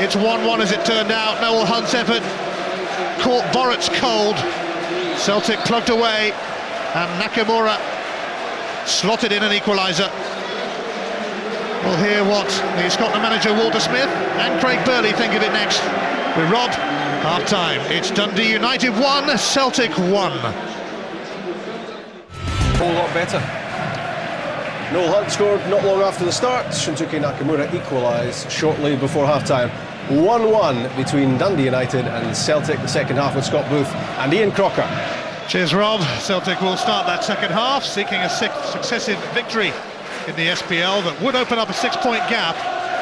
It's 1-1 as it turned out. Noel Hunt's effort caught Boruc's cold. Celtic plugged away, and Nakamura slotted in an equaliser. We'll hear what the Scotland manager Walter Smith and Craig Burley think of it next. We're Rob, half-time. It's Dundee United 1, Celtic 1. A whole lot better. Noel Hunt scored not long after the start. Shunsuke Nakamura equalised shortly before half-time. 1-1 between Dundee United and Celtic. The second half with Scott Booth and Ian Crocker. Cheers, Rob. Celtic will start that second half, seeking a sixth successive victory in the SPL that would open up a 6-point gap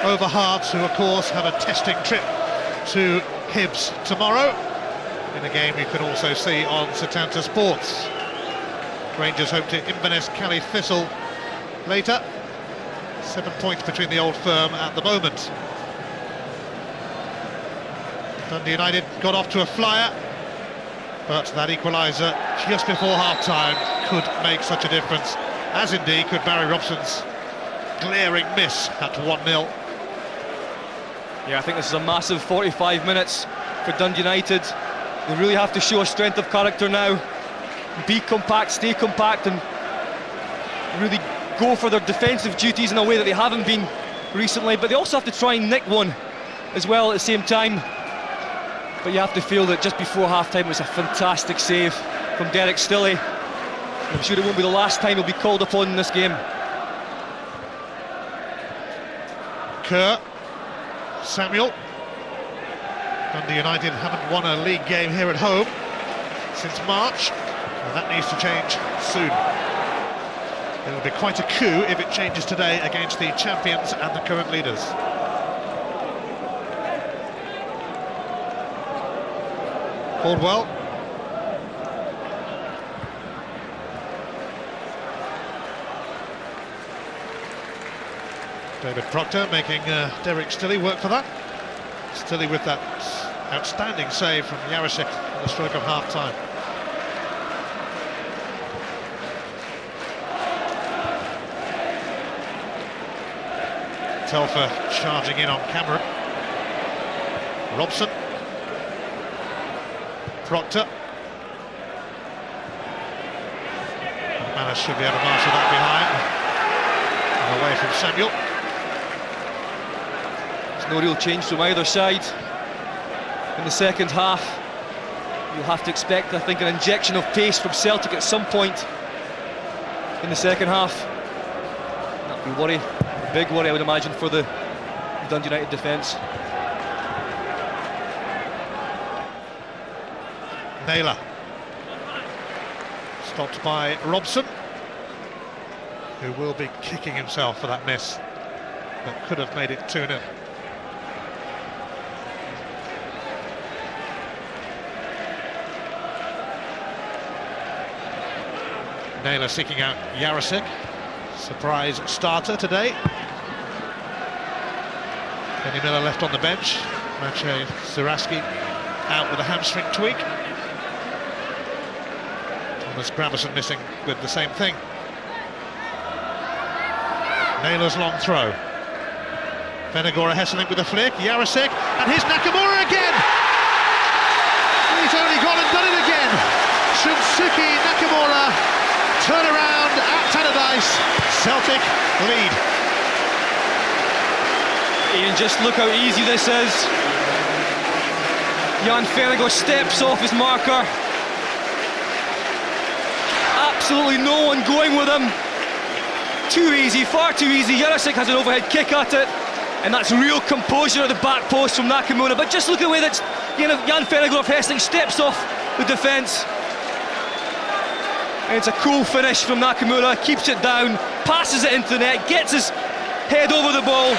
over Hearts, who of course have a testing trip to Hibs tomorrow, in a game you can also see on Setanta Sports. Rangers hope to Inverness Cali Thistle later. 7 points between the old firm at the moment. Dundee United got off to a flyer, but that equaliser just before half-time could make such a difference, as indeed could Barry Robson's glaring miss at 1-0. Yeah, I think this is a massive 45 minutes for Dundee United. They really have to show a strength of character now. Be compact, stay compact, and really go for their defensive duties in a way that they haven't been recently. But they also have to try and nick one as well at the same time. But you have to feel that just before half-time it was a fantastic save from Derek Stilley. I'm sure it won't be the last time he'll be called upon in this game. Kerr, Samuel. Dundee United haven't won a league game here at home since March, and that needs to change soon. It'll be quite a coup if it changes today against the champions and the current leaders. Caldwell. David Proctor making Derek Stilley work for that. Stilley with that Outstanding save from Jarosik at the stroke of half-time. Telfer charging in on Cameron. Robson. Proctor. Manus should be able to master that behind. And away from Samuel. There's no real change from either side in the second half. You'll have to expect, I think, an injection of pace from Celtic at some point in the second half. That'd be worry. Big worry, I would imagine, for the Dundee United defence. Naylor. Stopped by Robson, who will be kicking himself for that miss that could have made it 2-0. Naylor seeking out Jarosik. Surprise starter today. Kenny Miller left on the bench. Maciej Zaraski out with a hamstring tweak. Thomas Gravison missing with the same thing. Naylor's long throw. Venagora Hesselink with a flick. Jarosik, and here's Nakamura again! He's only gone and done it again! Shunsuke Nakamura, turn around at Tannadice. Celtic lead. Ian, just look how easy this is. Jan Venagor steps off his marker. Absolutely no one going with him. Too easy, far too easy. Jarosik has an overhead kick at it, and that's real composure at the back post from Nakamura. But just look at the way that Jan Venagor of Hesselink steps off the defence. And it's a cool finish from Nakamura, keeps it down, passes it into the net, gets his head over the ball,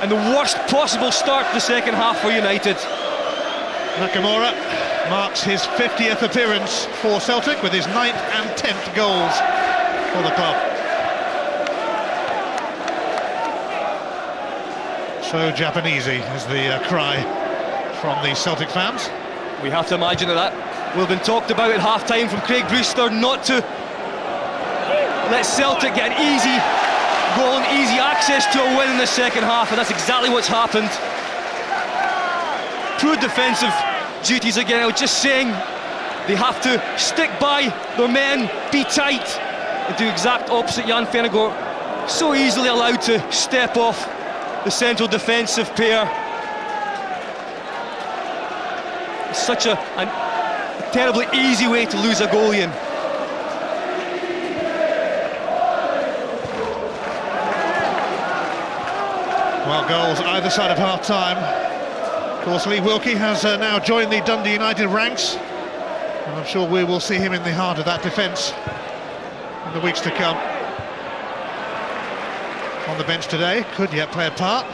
and the worst possible start to the second half for United. Nakamura marks his 50th appearance for Celtic with his 9th and 10th goals for the club. So Japanesey is the cry from the Celtic fans. We have to imagine that will have been talked about at half-time from Craig Brewster, not to let Celtic get an easy goal and easy access to a win in the second half, and that's exactly what's happened. Poor defensive duties again. I was just saying they have to stick by their men, be tight, and do exact opposite. Jan Venagor so easily allowed to step off the central defensive pair. It's such a terribly easy way to lose a goal, Ian. Well, goals either side of half-time. Of course, Lee Wilkie has now joined the Dundee United ranks, and I'm sure we will see him in the heart of that defence in the weeks to come. On the bench today, could yet play a part.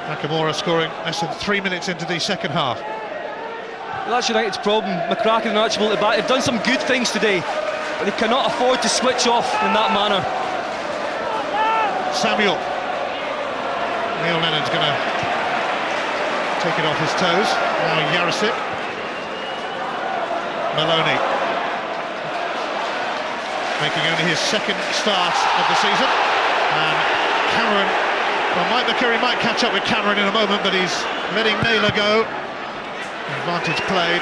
Nakamura scoring less than 3 minutes into the second half. Well, that's United's problem. McCracken and Archibald at the back have done some good things today, but they cannot afford to switch off in that manner. Samuel. Neil Lennon's going to take it off his toes. Now Jarosik. Maloney. Making only his second start of the season. And Cameron, well, Mike McCurry might catch up with Cameron in a moment, but he's letting Naylor go. Advantage played.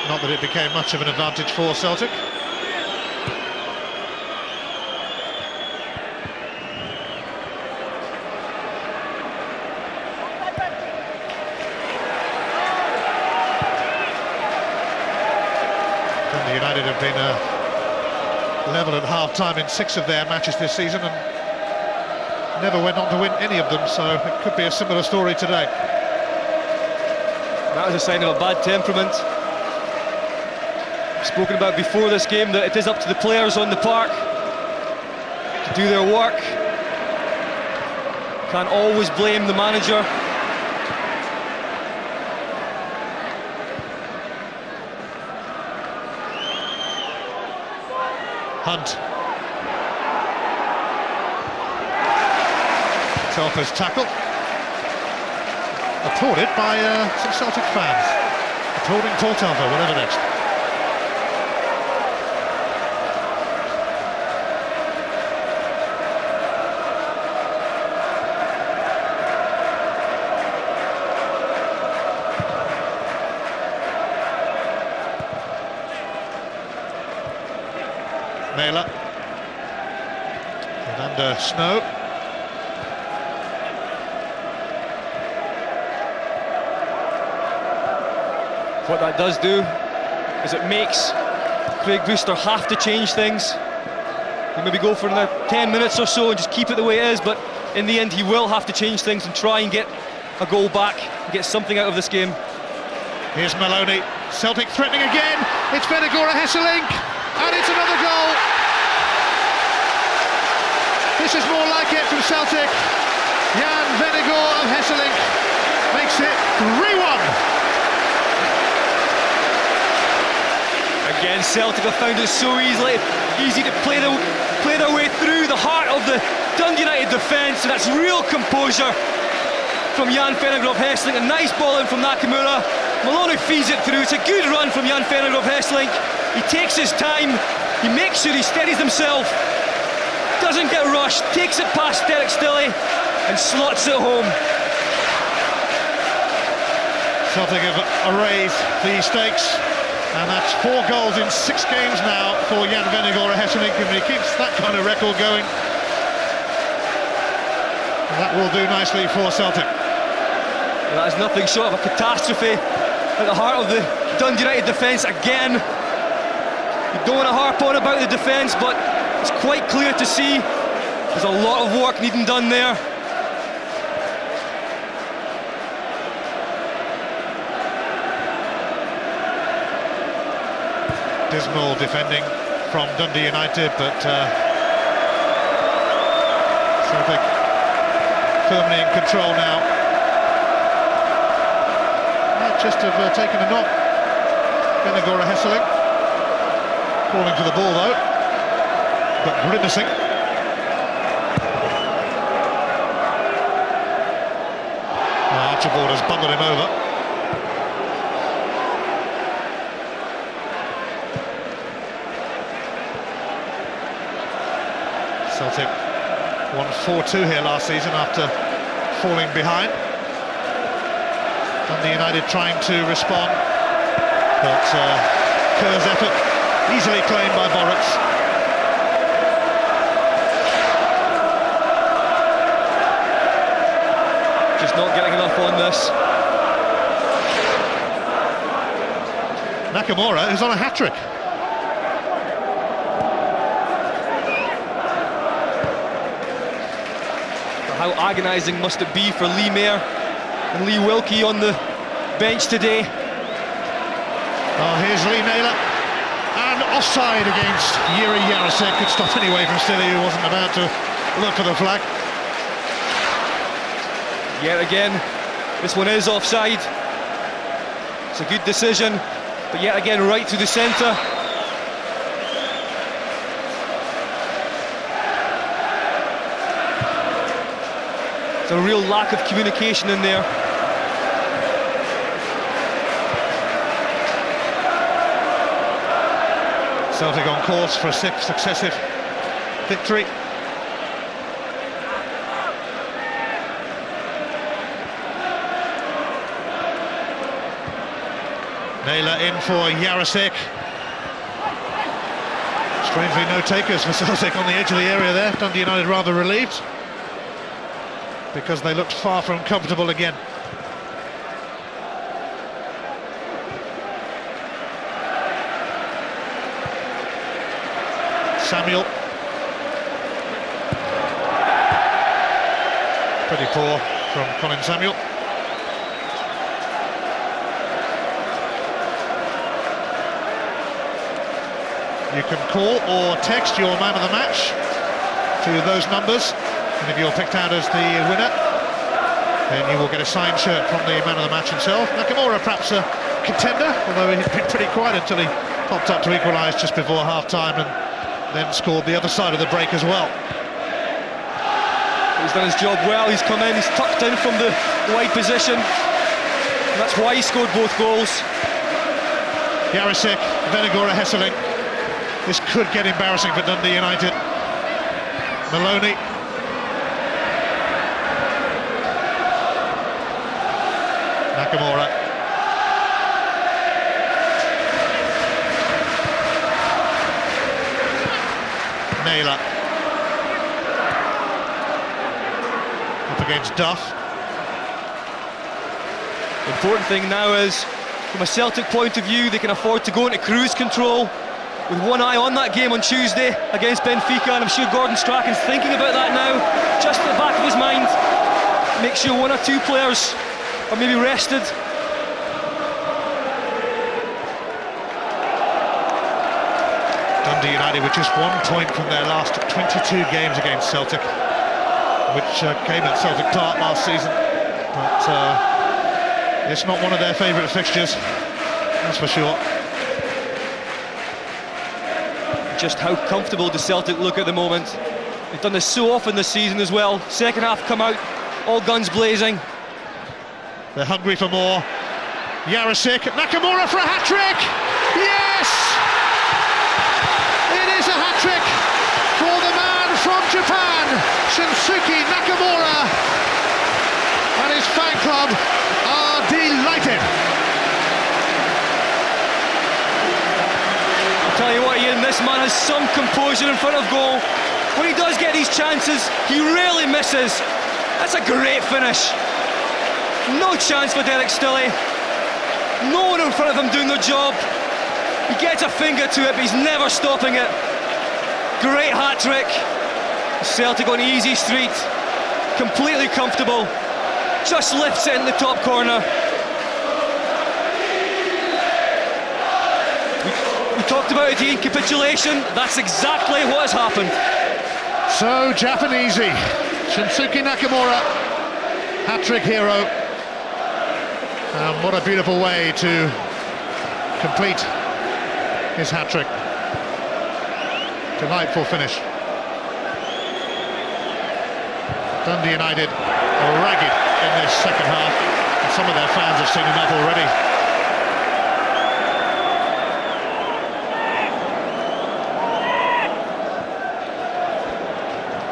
Not that it became much of an advantage for Celtic. United have been level at half-time in 6 of their matches this season and never went on to win any of them, so it could be a similar story today. That was a sign of a bad temperament. We've spoken about before this game that it is up to the players on the park to do their work. Can't always blame the manager. Hunt. Telfer's tackle. Applauded by some Celtic fans. Applauding Paul Telfer, whatever next. Naylor. And under Snow. What that does do is it makes Craig Brewster have to change things. He maybe go for another 10 minutes or so and just keep it the way it is, but in the end he will have to change things and try and get a goal back and get something out of this game. Here's Maloney. Celtic threatening again. It's Vennegoor Hesselink, and it's another goal. This is more like it from Celtic. Jan Vennegoor of Hesselink makes it 3-1. Again, Celtic have found it so easy to play their way through the heart of the Dundee United defence, and that's real composure from Jan Vennegoor of Hesselink. A nice ball in from Nakamura. Maloney feeds it through. It's a good run from Jan Vennegoor of Hesselink. He takes his time, he makes sure he steadies himself, doesn't get rushed, takes it past Derek Stilley and slots it home. Celtic have raised the stakes, and that's 4 goals in 6 games now for Jan Vennegoor of Hesselink, and he keeps that kind of record going. And that will do nicely for Celtic. Well, that is nothing short of a catastrophe at the heart of the Dundee United defence again. You don't want to harp on about the defence, but it's quite clear to see there's a lot of work needing done there. Dismal defending from Dundee United, but Celtic firmly in control now. Might just have taken a knock. Vennegoor of Hesselink crawling to the ball though, but grimacing. Archibald has bundled him over. Celtic won 4-2 here last season after falling behind. Dundee United trying to respond, but Kerr's effort easily claimed by Boruc. Just not getting enough on this. Nakamura is on a hat-trick. How agonising must it be for Lee Mayer and Lee Wilkie on the bench today? Oh, here's Lee Naylor, and offside against Jiri Jarosek. Good stop anyway from Stilley, who wasn't about to look for the flag. Yet again, this one is offside. It's a good decision, but yet again right through the centre. It's a real lack of communication in there. Celtic on course for a 6th successive victory. Naylor in for Jarosek. Strangely no takers for Celtic on the edge of the area there. Dundee United rather relieved, because they looked far from comfortable again. Samuel. Pretty poor from Colin Samuel. You can call or text your man of the match to those numbers, and if you're picked out as the winner, then you will get a signed shirt from the man of the match himself. Nakamura perhaps a contender, although he'd been pretty quiet until he popped up to equalise just before half-time and then scored the other side of the break as well. He's done his job well. He's come in, he's tucked in from the wide position. And that's why he scored both goals. Jarosik, Venegora, Hesseling. This could get embarrassing for Dundee United. Maloney. Nakamura. Naylor. Up against Duff. The important thing now is, from a Celtic point of view, they can afford to go into cruise control with one eye on that game on Tuesday against Benfica, and I'm sure Gordon Strachan's thinking about that now, just at the back of his mind. Make sure one or two players are maybe rested. Dundee United with just 1 point from their last 22 games against Celtic, which came at Celtic Park last season, but it's not one of their favourite fixtures, that's for sure. Just how comfortable does Celtic look at the moment? They've done this so often this season as well. Second half come out, all guns blazing. They're hungry for more. Jarosik, Nakamura for a hat-trick! Yes! It is a hat-trick for the man from Japan, Shinsuke Nakamura, and his fan club are delighted. I'll tell you what, Ian, this man has some composure in front of goal. When he does get these chances, he rarely misses. That's a great finish. No chance for Derek Stilley. No one in front of him doing their job. He gets a finger to it, but he's never stopping it. Great hat-trick. Celtic on easy street. Completely comfortable. Just lifts it in the top corner. We talked about it, Ian, capitulation. That's exactly what has happened. So Japanesey, Shinsuke Nakamura, hat-trick hero. And what a beautiful way to complete his hat-trick. Delightful finish. Dundee United are ragged in this second half, and some of their fans have seen enough already.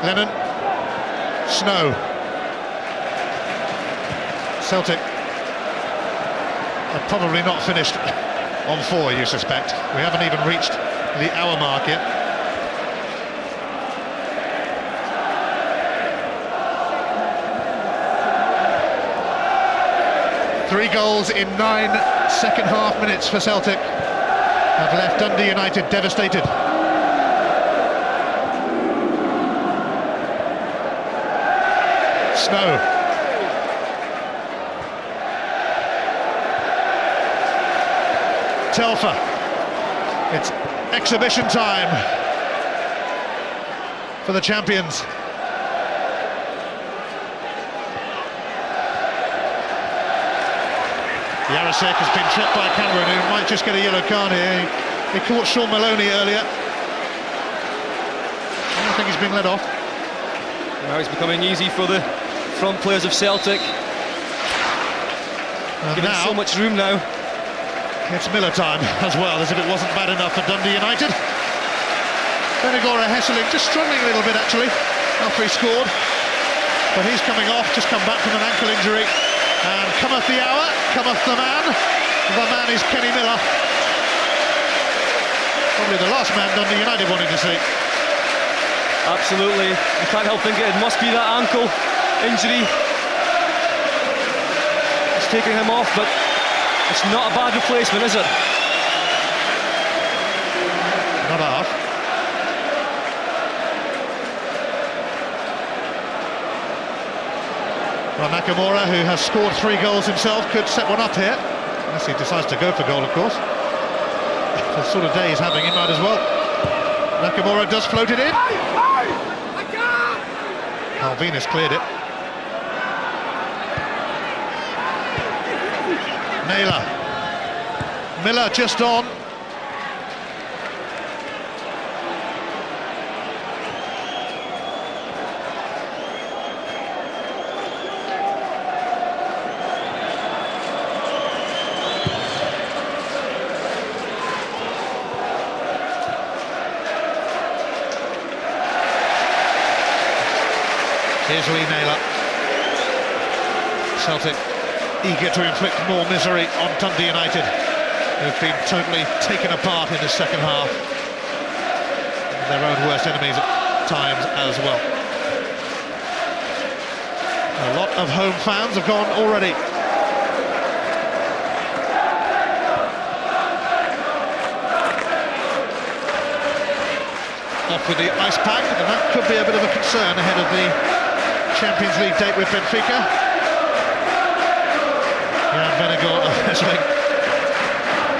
Lennon, Snow. Celtic are probably not finished on 4, you suspect. We haven't even reached the hour mark yet. Three goals in 9 second half minutes for Celtic have left Dundee United devastated. Snow. Telfer. It's exhibition time for the champions. Jarosik has been checked by Cameron, who might just get a yellow card here. He caught Sean Maloney earlier. I don't think he's been let off. Now it's becoming easy for the front players of Celtic. Giving now, so much room now. It's Miller time as well, as if it wasn't bad enough for Dundee United. Venegora Hesseling just struggling a little bit actually after he scored, but he's coming off, just come back from an ankle injury. And cometh the hour, cometh the man. The man is Kenny Miller. Probably the last man Dundee United wanted to see. Absolutely. You can't help thinking it must be that ankle injury. It's taking him off, but it's not a bad replacement, is it? Not half. Well, Nakamura, who has scored 3 goals himself, could set one up here. Unless he decides to go for goal, of course. The sort of day he's having, he might as well. Nakamura does float it in. Alvinus cleared it. Naylor. Miller just on. Here's Lee Naylor. Celtic eager to inflict more misery on Dundee United, who've been totally taken apart in the second half. Their own worst enemies at times as well. A lot of home fans have gone already. Off with the ice pack, and that could be a bit of a concern ahead of the Champions League date with Benfica. Jan Vennegoor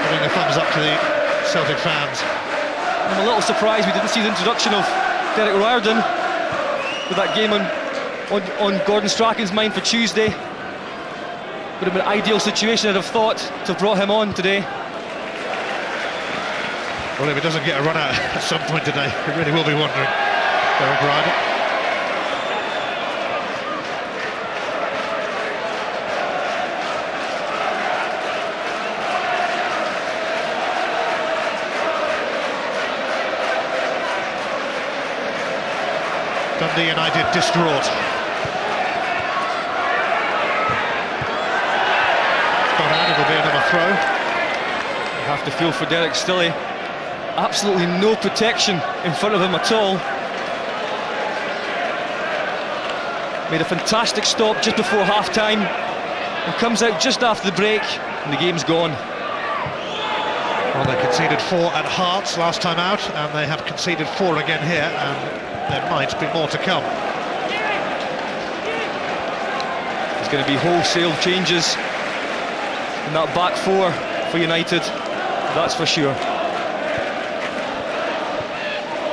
giving a thumbs up to the Celtic fans. I'm a little surprised we didn't see the introduction of Derek Riordan with that game on Gordon Strachan's mind for Tuesday. Would have been an ideal situation, I'd have thought, to have brought him on today. Well, if he doesn't get a run out at some point today, he really will be wondering. Derek Riordan. Dundee United distraught. Got out, it'll be another throw. You have to feel for Derek Stilley. Absolutely no protection in front of him at all. Made a fantastic stop just before half-time. And comes out just after the break, and the game's gone. Well, they conceded 4 at Hearts last time out, and they have conceded 4 again here, and there might be more to come. There's going to be wholesale changes in that back four for United, that's for sure.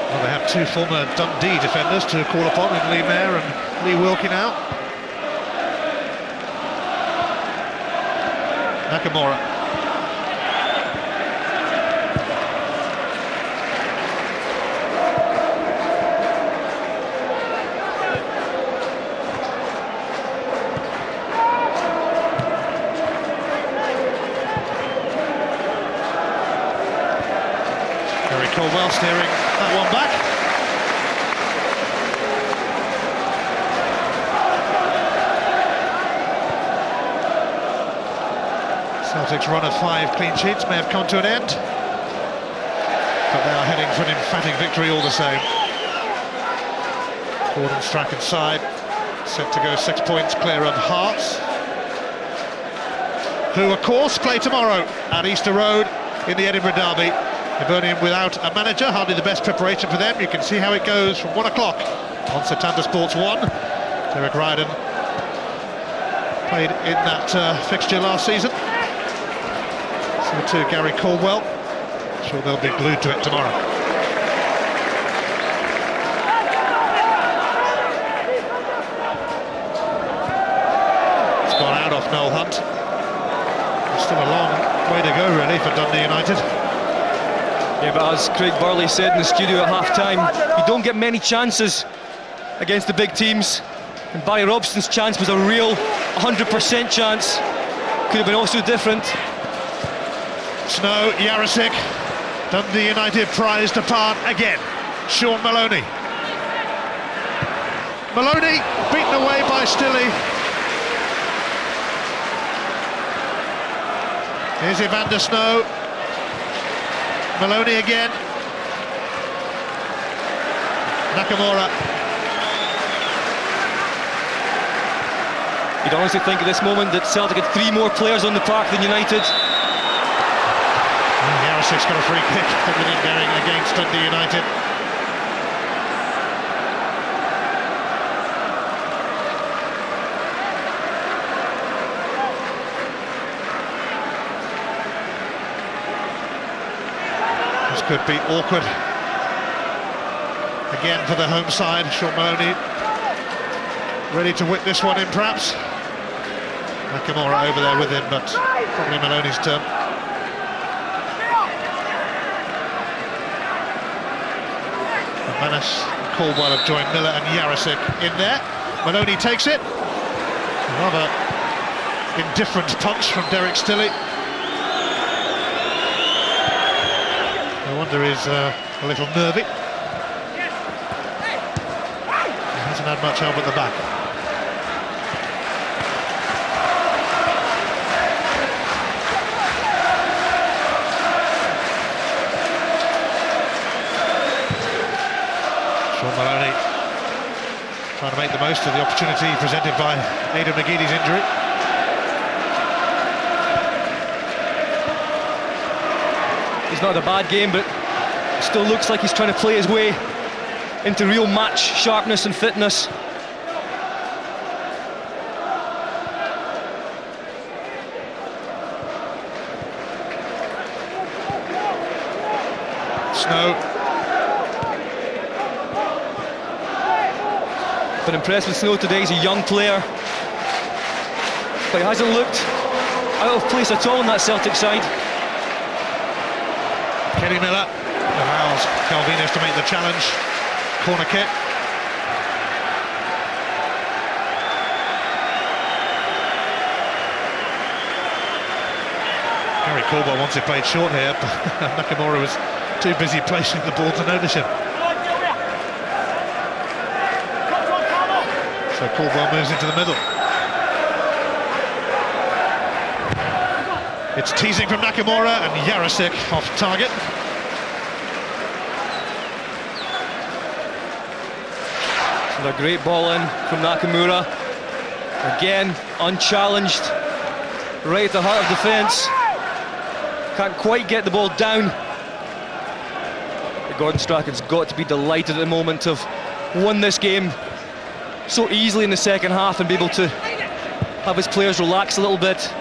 Well, they have 2 former Dundee defenders to call upon, in Lee Mayer and Lee Wilkie now. Nakamura. Well, steering that one back. Celtic's run of 5 clean sheets may have come to an end, but they are heading for an emphatic victory all the same. Gordon Strachan's side set to go 6 points clear of Hearts, who of course play tomorrow at Easter Road in the Edinburgh Derby. Hibernian without a manager, hardly the best preparation for them. You can see how it goes from 1 o'clock on Setanta Sports 1. Derek Riordan played in that fixture last season. So too Gary Caldwell. I'm sure they'll be glued to it tomorrow. It's gone out off Noel Hunt. There's still a long way to go really for Dundee United. Yeah, but as Craig Burley said in the studio at half-time, you don't get many chances against the big teams, and Barry Robson's chance was a real 100% chance. Could have been also different. Snow, Jarosik, Dundee United prized apart again. Sean Maloney. Maloney beaten away by Stilley. Here's Evander Snow. Maloney again. Nakamura. You'd honestly think at this moment that Celtic had 3 more players on the park than United. Jarosik's got a free kick. Everything going against Dundee United. Could be awkward again for the home side. Sean Maloney ready to whip this one in perhaps. Nakamura over there with him, but probably Maloney's turn. Manas and Caldwell have joined Miller and Jarosik in there. Maloney takes it. Another indifferent punch from Derek Stilley. No wonder he's a little nervy. He has hasn't had much help at the back. Sean Maloney trying to make the most of the opportunity presented by Aidan McGeady's injury. He's not a bad game, but still looks like he's trying to play his way into real match sharpness and fitness. Snow. Been impressed with Snow today. He's a young player, but he hasn't looked out of place at all in that Celtic side. Kenny Miller allows Calvinus to make the challenge. Corner kick. Gary Caldwell wants it played short here, but Nakamura was too busy placing the ball to notice him. So Caldwell moves into the middle. It's teasing from Nakamura and Jarosik off target. A great ball in from Nakamura. Again, unchallenged. Right at the heart of defence. Can't quite get the ball down. Gordon Strachan's got to be delighted at the moment to have won this game so easily in the second half and be able to have his players relax a little bit.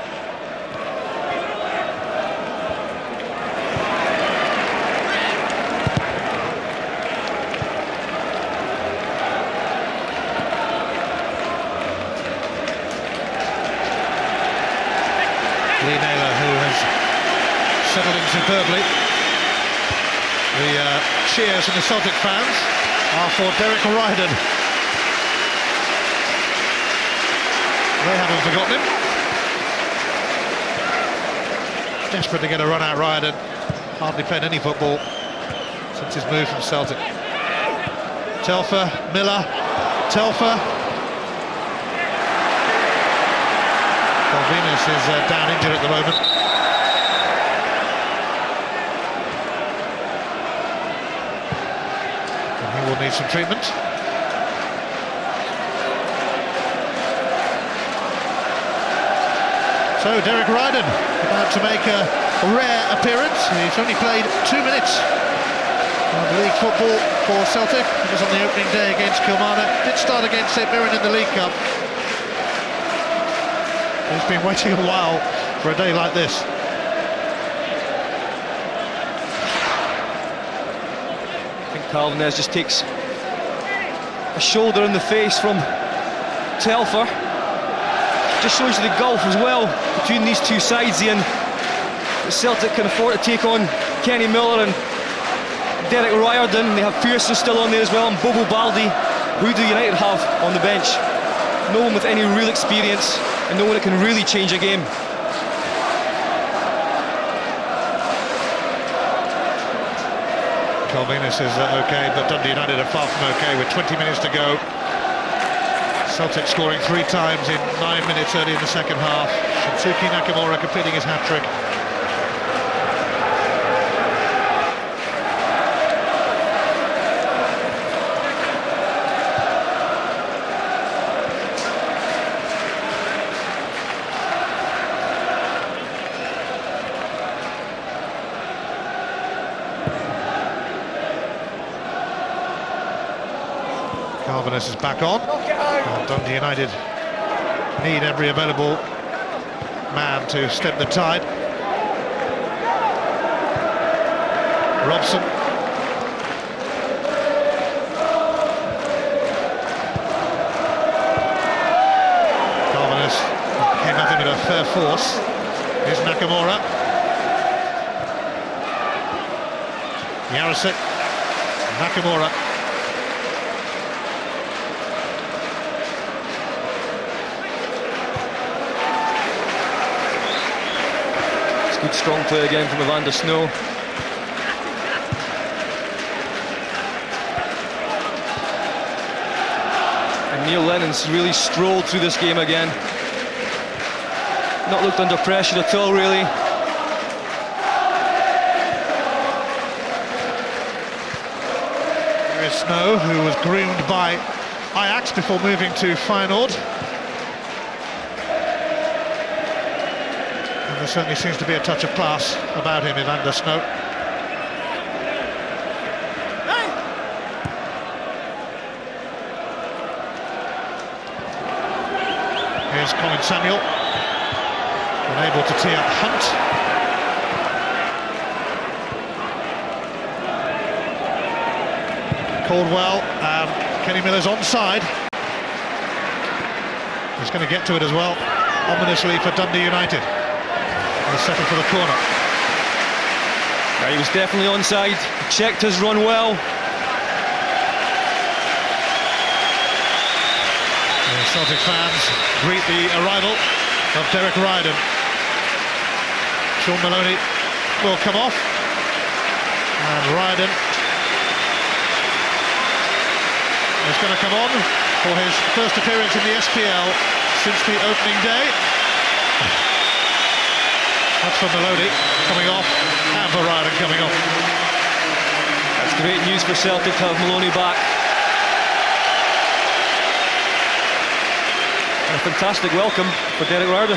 Lee Naylor, who has settled in superbly. The cheers from the Celtic fans are for Derek Ryden. They haven't forgotten him. Desperate to get a run out Ryden. Hardly played any football since his move from Celtic. Telfer, Miller, Telfer. Calvinus is down injured at the moment. And he will need some treatment. So Derek Ryden about to make a rare appearance. He's only played 2 minutes of league football for Celtic. He was on the opening day against Kilmarnock. Did start against St Mirren in the League Cup. He's been waiting a while for a day like this. I think Calvinus just takes a shoulder in the face from Telfer. Just shows you the gulf as well between these two sides, Ian. Celtic can afford to take on Kenny Miller and Derek Riordan. They have Pearson still on there as well, and Bobo Baldi. Who do United have on the bench? No one with any real experience, and no one that can really change a game. Calvinus is okay, but Dundee United are far from okay with 20 minutes to go. Celtic scoring 3 times in 9 minutes early in the second half. Shinsuke Nakamura completing his hat-trick. Calvinus is back on, and Dundee United need every available man to stem the tide. Robson. Calvinus came at him at a fair force. Here's Nakamura. Jarosik. Nakamura. Good strong play again from Evander Snow. Neil Lennon's really strolled through this game again. Not looked under pressure at all, really. There is Snow, who was groomed by Ajax before moving to Feyenoord. And there certainly seems to be a touch of class about him, Evander Snow. Here's Colin Samuel, unable to tee up Hunt. Caldwell, Kenny Miller's onside. He's going to get to it as well, ominously for Dundee United. He'll settle for the corner. He was definitely onside, checked his run well. Celtic fans greet the arrival of Derek Ryden. Sean Maloney will come off, and Ryden is going to come on for his first appearance in the SPL since the opening day. That's for Maloney coming off, and for Ryden coming off. That's great news for Celtic to have Maloney back. A fantastic welcome for Derek Ryden.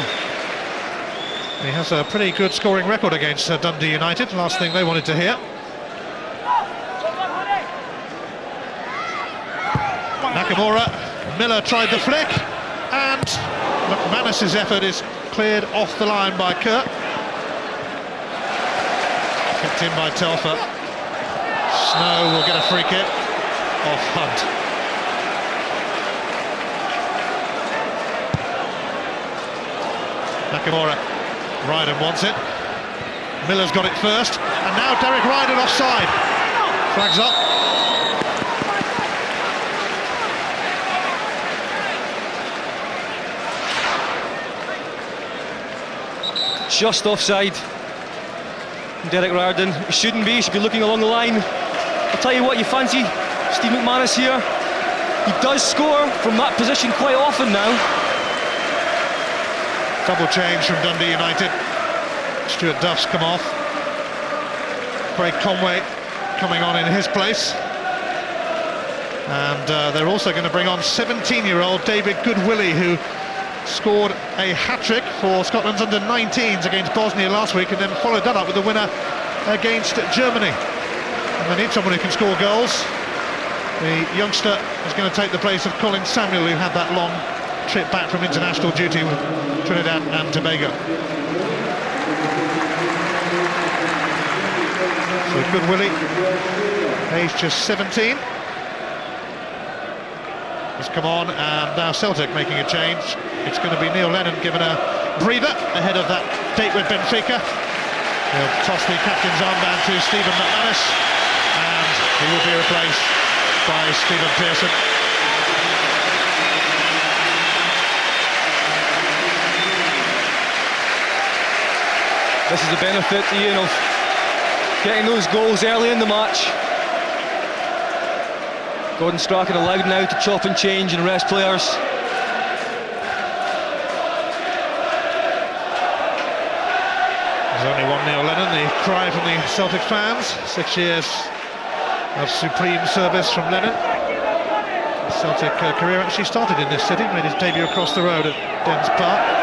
He has a pretty good scoring record against Dundee United, last thing they wanted to hear. Nakamura, Miller tried the flick, and McManus's effort is cleared off the line by Kerr. Kicked in by Telfer. Snow will get a free kick off Hunt. Nakamura, Ryden wants it. Miller's got it first, and now Derek Ryden offside. Flags up. Just offside. Derek Ryden, he shouldn't be, he should be looking along the line. I'll tell you what, you fancy Steve McManus here. He does score from that position quite often now. Double change from Dundee United. Stuart Duff's come off. Craig Conway coming on in his place. And they're also going to bring on 17-year-old David Goodwillie, who scored a hat-trick for Scotland's under-19s against Bosnia last week, and then followed that up with a winner against Germany. And they need someone who can score goals. The youngster is going to take the place of Colin Samuel, who had that long trip back from international duty with Trinidad and Tobago. So Goodwillie, age just 17. He's come on, and now Celtic making a change. It's going to be Neil Lennon given a breather ahead of that date with Benfica. He'll toss the captain's armband to Stephen McManus, and he will be replaced by Stephen Pearson. This is the benefit, Ian, of getting those goals early in the match. Gordon Strachan allowed now to chop and change and rest players. There's only 1-0 Lennon, the cry from the Celtic fans. 6 years of supreme service from Lennon. His Celtic career actually started in this city, made his debut across the road at Dens Park.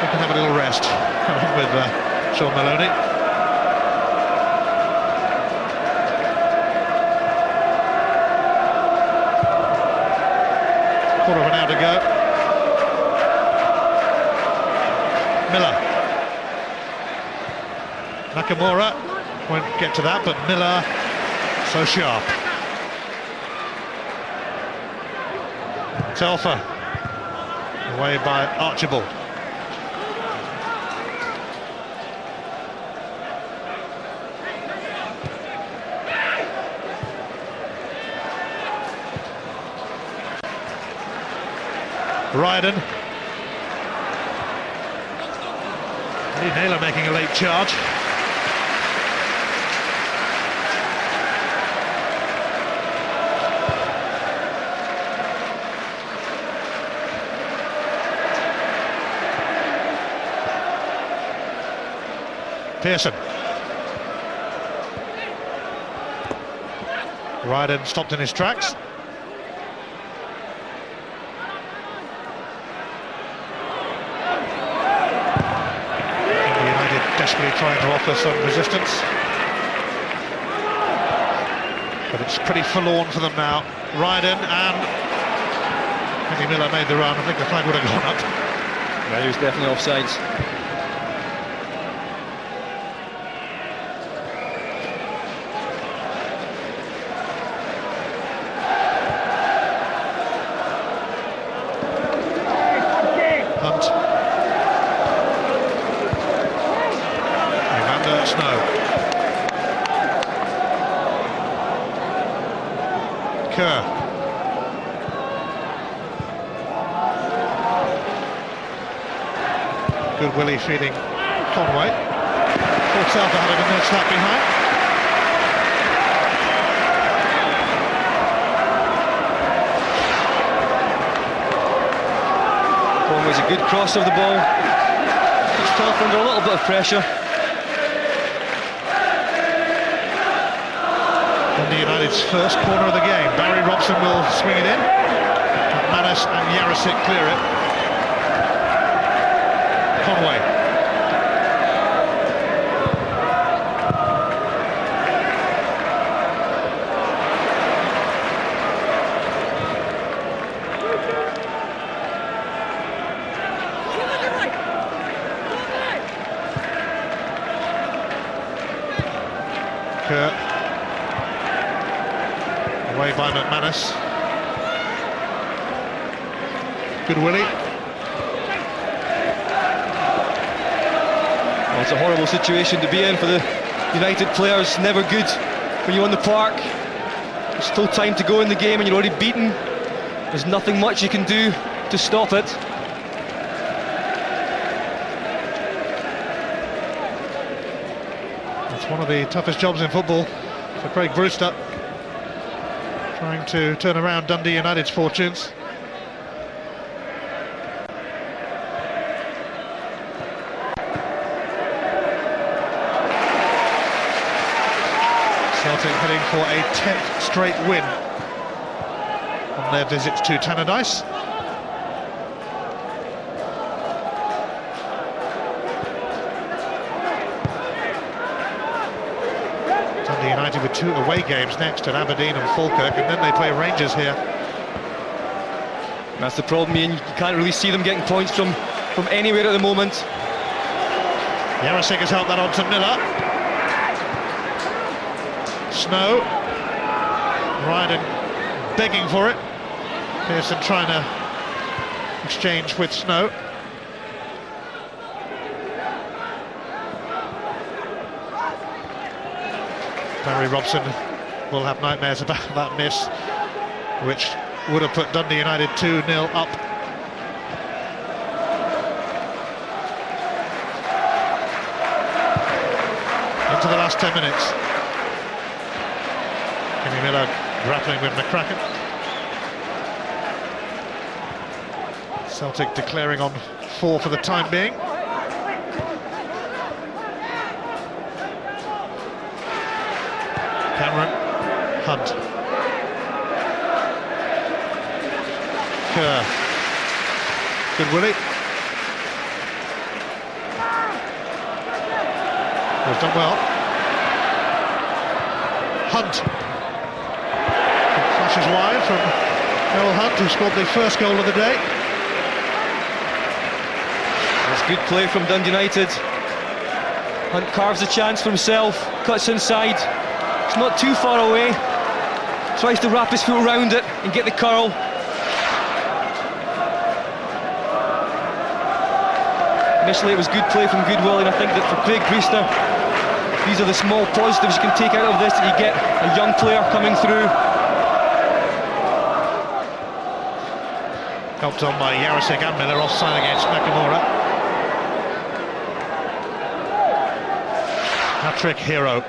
We can have a little rest with Sean Maloney. Quarter of an hour to go. Miller. Nakamura won't get to that, but Miller so sharp. Telfer away by Archibald. Ryden. Lee Naylor making a late charge. Pearson. Ryden stopped in his tracks. United desperately trying to offer some resistance, but it's pretty forlorn for them now. Ryden and Andy Miller made the run. I think the flag would have gone up. Yeah, he was definitely offsides. Hunt. Evander Snow. Kerr. Good Willie feeding Conway. Thought Southall had a nudge that behind. Conway's a good cross of the ball. Puts Telford under a little bit of pressure. Dundee United's first corner of the game. Barry Robson will swing it in. Manus and Jarosik clear it. Conway. Kerr. Away by McManus. Good Willie. Well, it's a horrible situation to be in for the United players. Never good when you're on the park. There's still time to go in the game and you're already beaten. There's nothing much you can do to stop it. It's one of the toughest jobs in football for Craig Brewster, trying to turn around Dundee United's fortunes. Celtic heading for a 10th straight win on their visits to Tannadice. Dundee United with 2 away games next at Aberdeen and Falkirk, and then they play Rangers here. That's the problem, Ian. You can't really see them getting points from anywhere at the moment. Jarosik has helped that on to Miller. Snow. Ryden begging for it. Pearson trying to exchange with Snow. Barry Robson will have nightmares about that miss, which would have put Dundee United 2-0 up. Into the last 10 minutes. Kenny Miller grappling with McCracken. Celtic declaring on 4 for the time being. Cameron, Hunt. Kerr. Good Willie. He's done well. Hunt. Flashes wide from Errol Hunt, who scored the first goal of the day. That's good play from Dundee United. Hunt carves a chance for himself, cuts inside. It's not too far away. Tries to wrap his foot around it and get the curl. Initially it was good play from Goodwill, and I think that for Craig Brewster, these are the small positives you can take out of this, that you get a young player coming through. Helped on by Jarosik and Miller, offside against Nakamura. Hat-trick hero.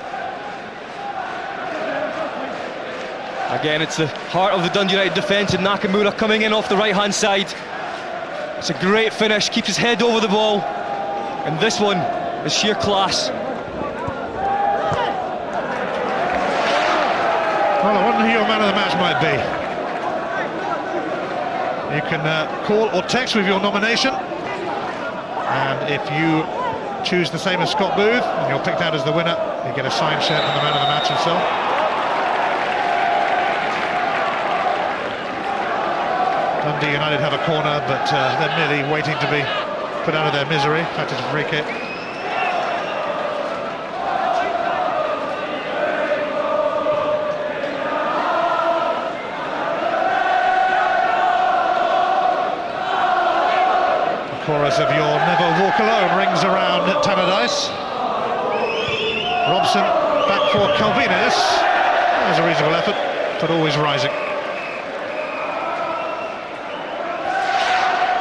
Again, it's the heart of the Dundee United defence, and Nakamura coming in off the right-hand side. It's a great finish, keeps his head over the ball, and this one is sheer class. who your man of the match might be. You can call or text with your nomination, and if you choose the same as Scott Booth and you're picked out as the winner, you get a signed shirt from the man of the match himself. Dundee United have a corner, but they're merely waiting to be put out of their misery. In fact, it's a free kick. The chorus of You'll Never Walk Alone rings around Tannadice. Robson back for Calvinis. There's a reasonable effort, but always rising.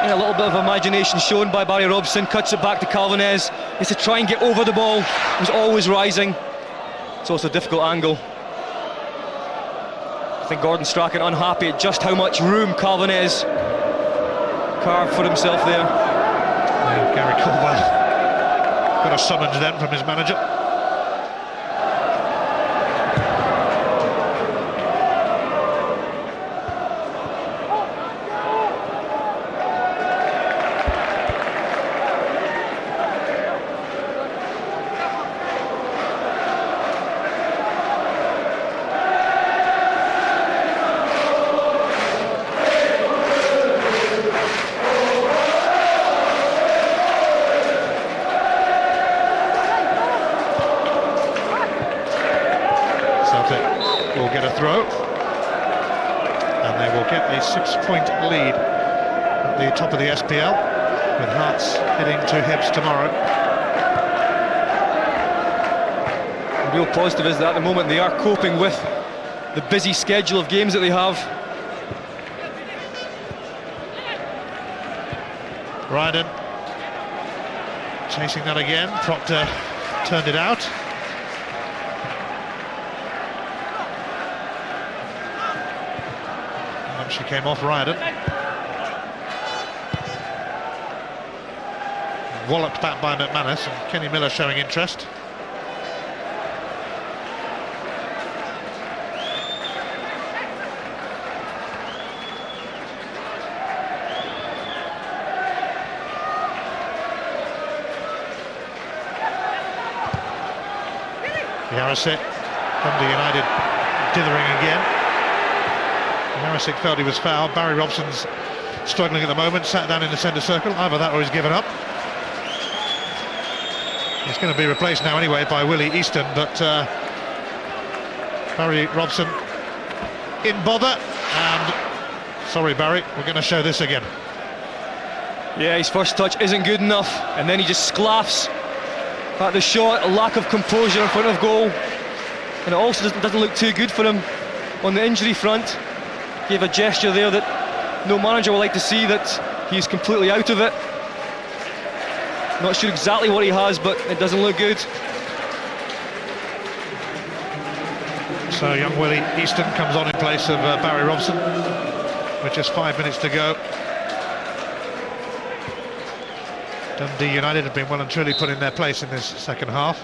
A little bit of imagination shown by Barry Robson, cuts it back to Calvinez. He's to try and get over the ball. He's always rising. It's also a difficult angle. I think Gordon Strachan unhappy at just how much room Calvinez carved for himself there. Yeah, Gary Caldwell got a summons then from his manager. Will get a throw, and they will get a 6-point lead at the top of the SPL, with Hearts heading to Hibs tomorrow. The real positive is that at the moment they are coping with the busy schedule of games that they have. Ryden chasing that again. Proctor turned it out. She came off Ryden. Walloped back by McManus, and Kenny Miller showing interest. Yarosek, Dundee United dithering again. Yarosek felt he was fouled. Barry Robson's struggling at the moment, sat down in the centre circle. Either that or he's given up. He's going to be replaced now anyway by Willie Easton, but Barry Robson in bother, and sorry Barry, we're going to show this again. Yeah, his first touch isn't good enough, and then he just sclaffs at the shot. A lack of composure in front of goal, and it also doesn't look too good for him on the injury front. Gave a gesture there that no manager will like to see, that he's completely out of it. Not sure exactly what he has, but it doesn't look good. So young Willie Easton comes on in place of Barry Robson with just 5 minutes to go. Dundee United have been well and truly put in their place in this second half.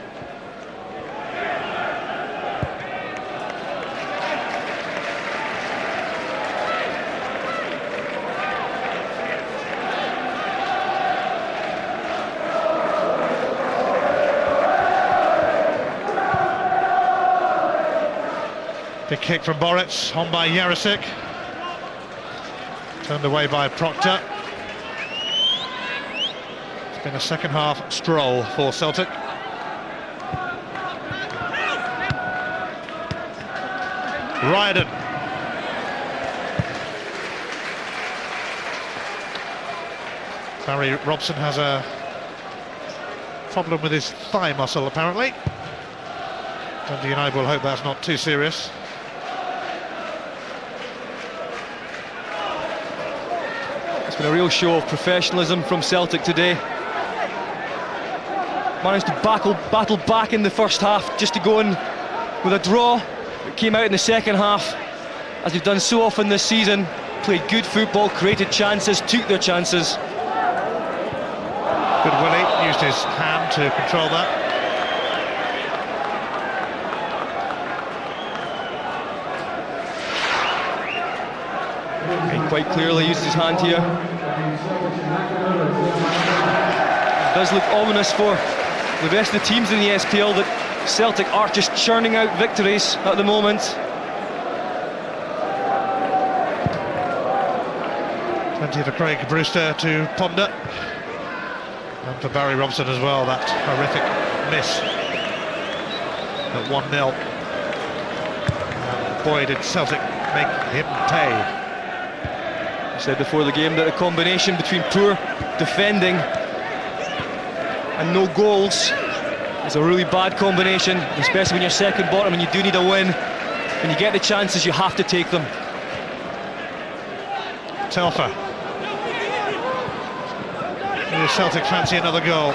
Big kick from Boritz, on by Yarosek. Turned away by Proctor. It's been a second half stroll for Celtic. Ryden. Barry Robson has a problem with his thigh muscle apparently. Dundee United will hope that's not too serious. It's been a real show of professionalism from Celtic today. Managed to battle back in the first half just to go in with a draw. It came out in the second half, as they've done so often this season. Played good football, created chances, took their chances. Good Willie, used his hand to control that. quite clearly, uses his hand here. It does look ominous for the rest of the teams in the SPL that Celtic are just churning out victories at the moment. Plenty for Craig Brewster to ponder. And for Barry Robson as well, that horrific miss at 1-0. And boy, did Celtic make him pay. I said before the game that a combination between poor defending and no goals is a really bad combination, especially when you're second bottom and you do need a win. When you get the chances, you have to take them. Telfer. Does Celtic fancy another goal?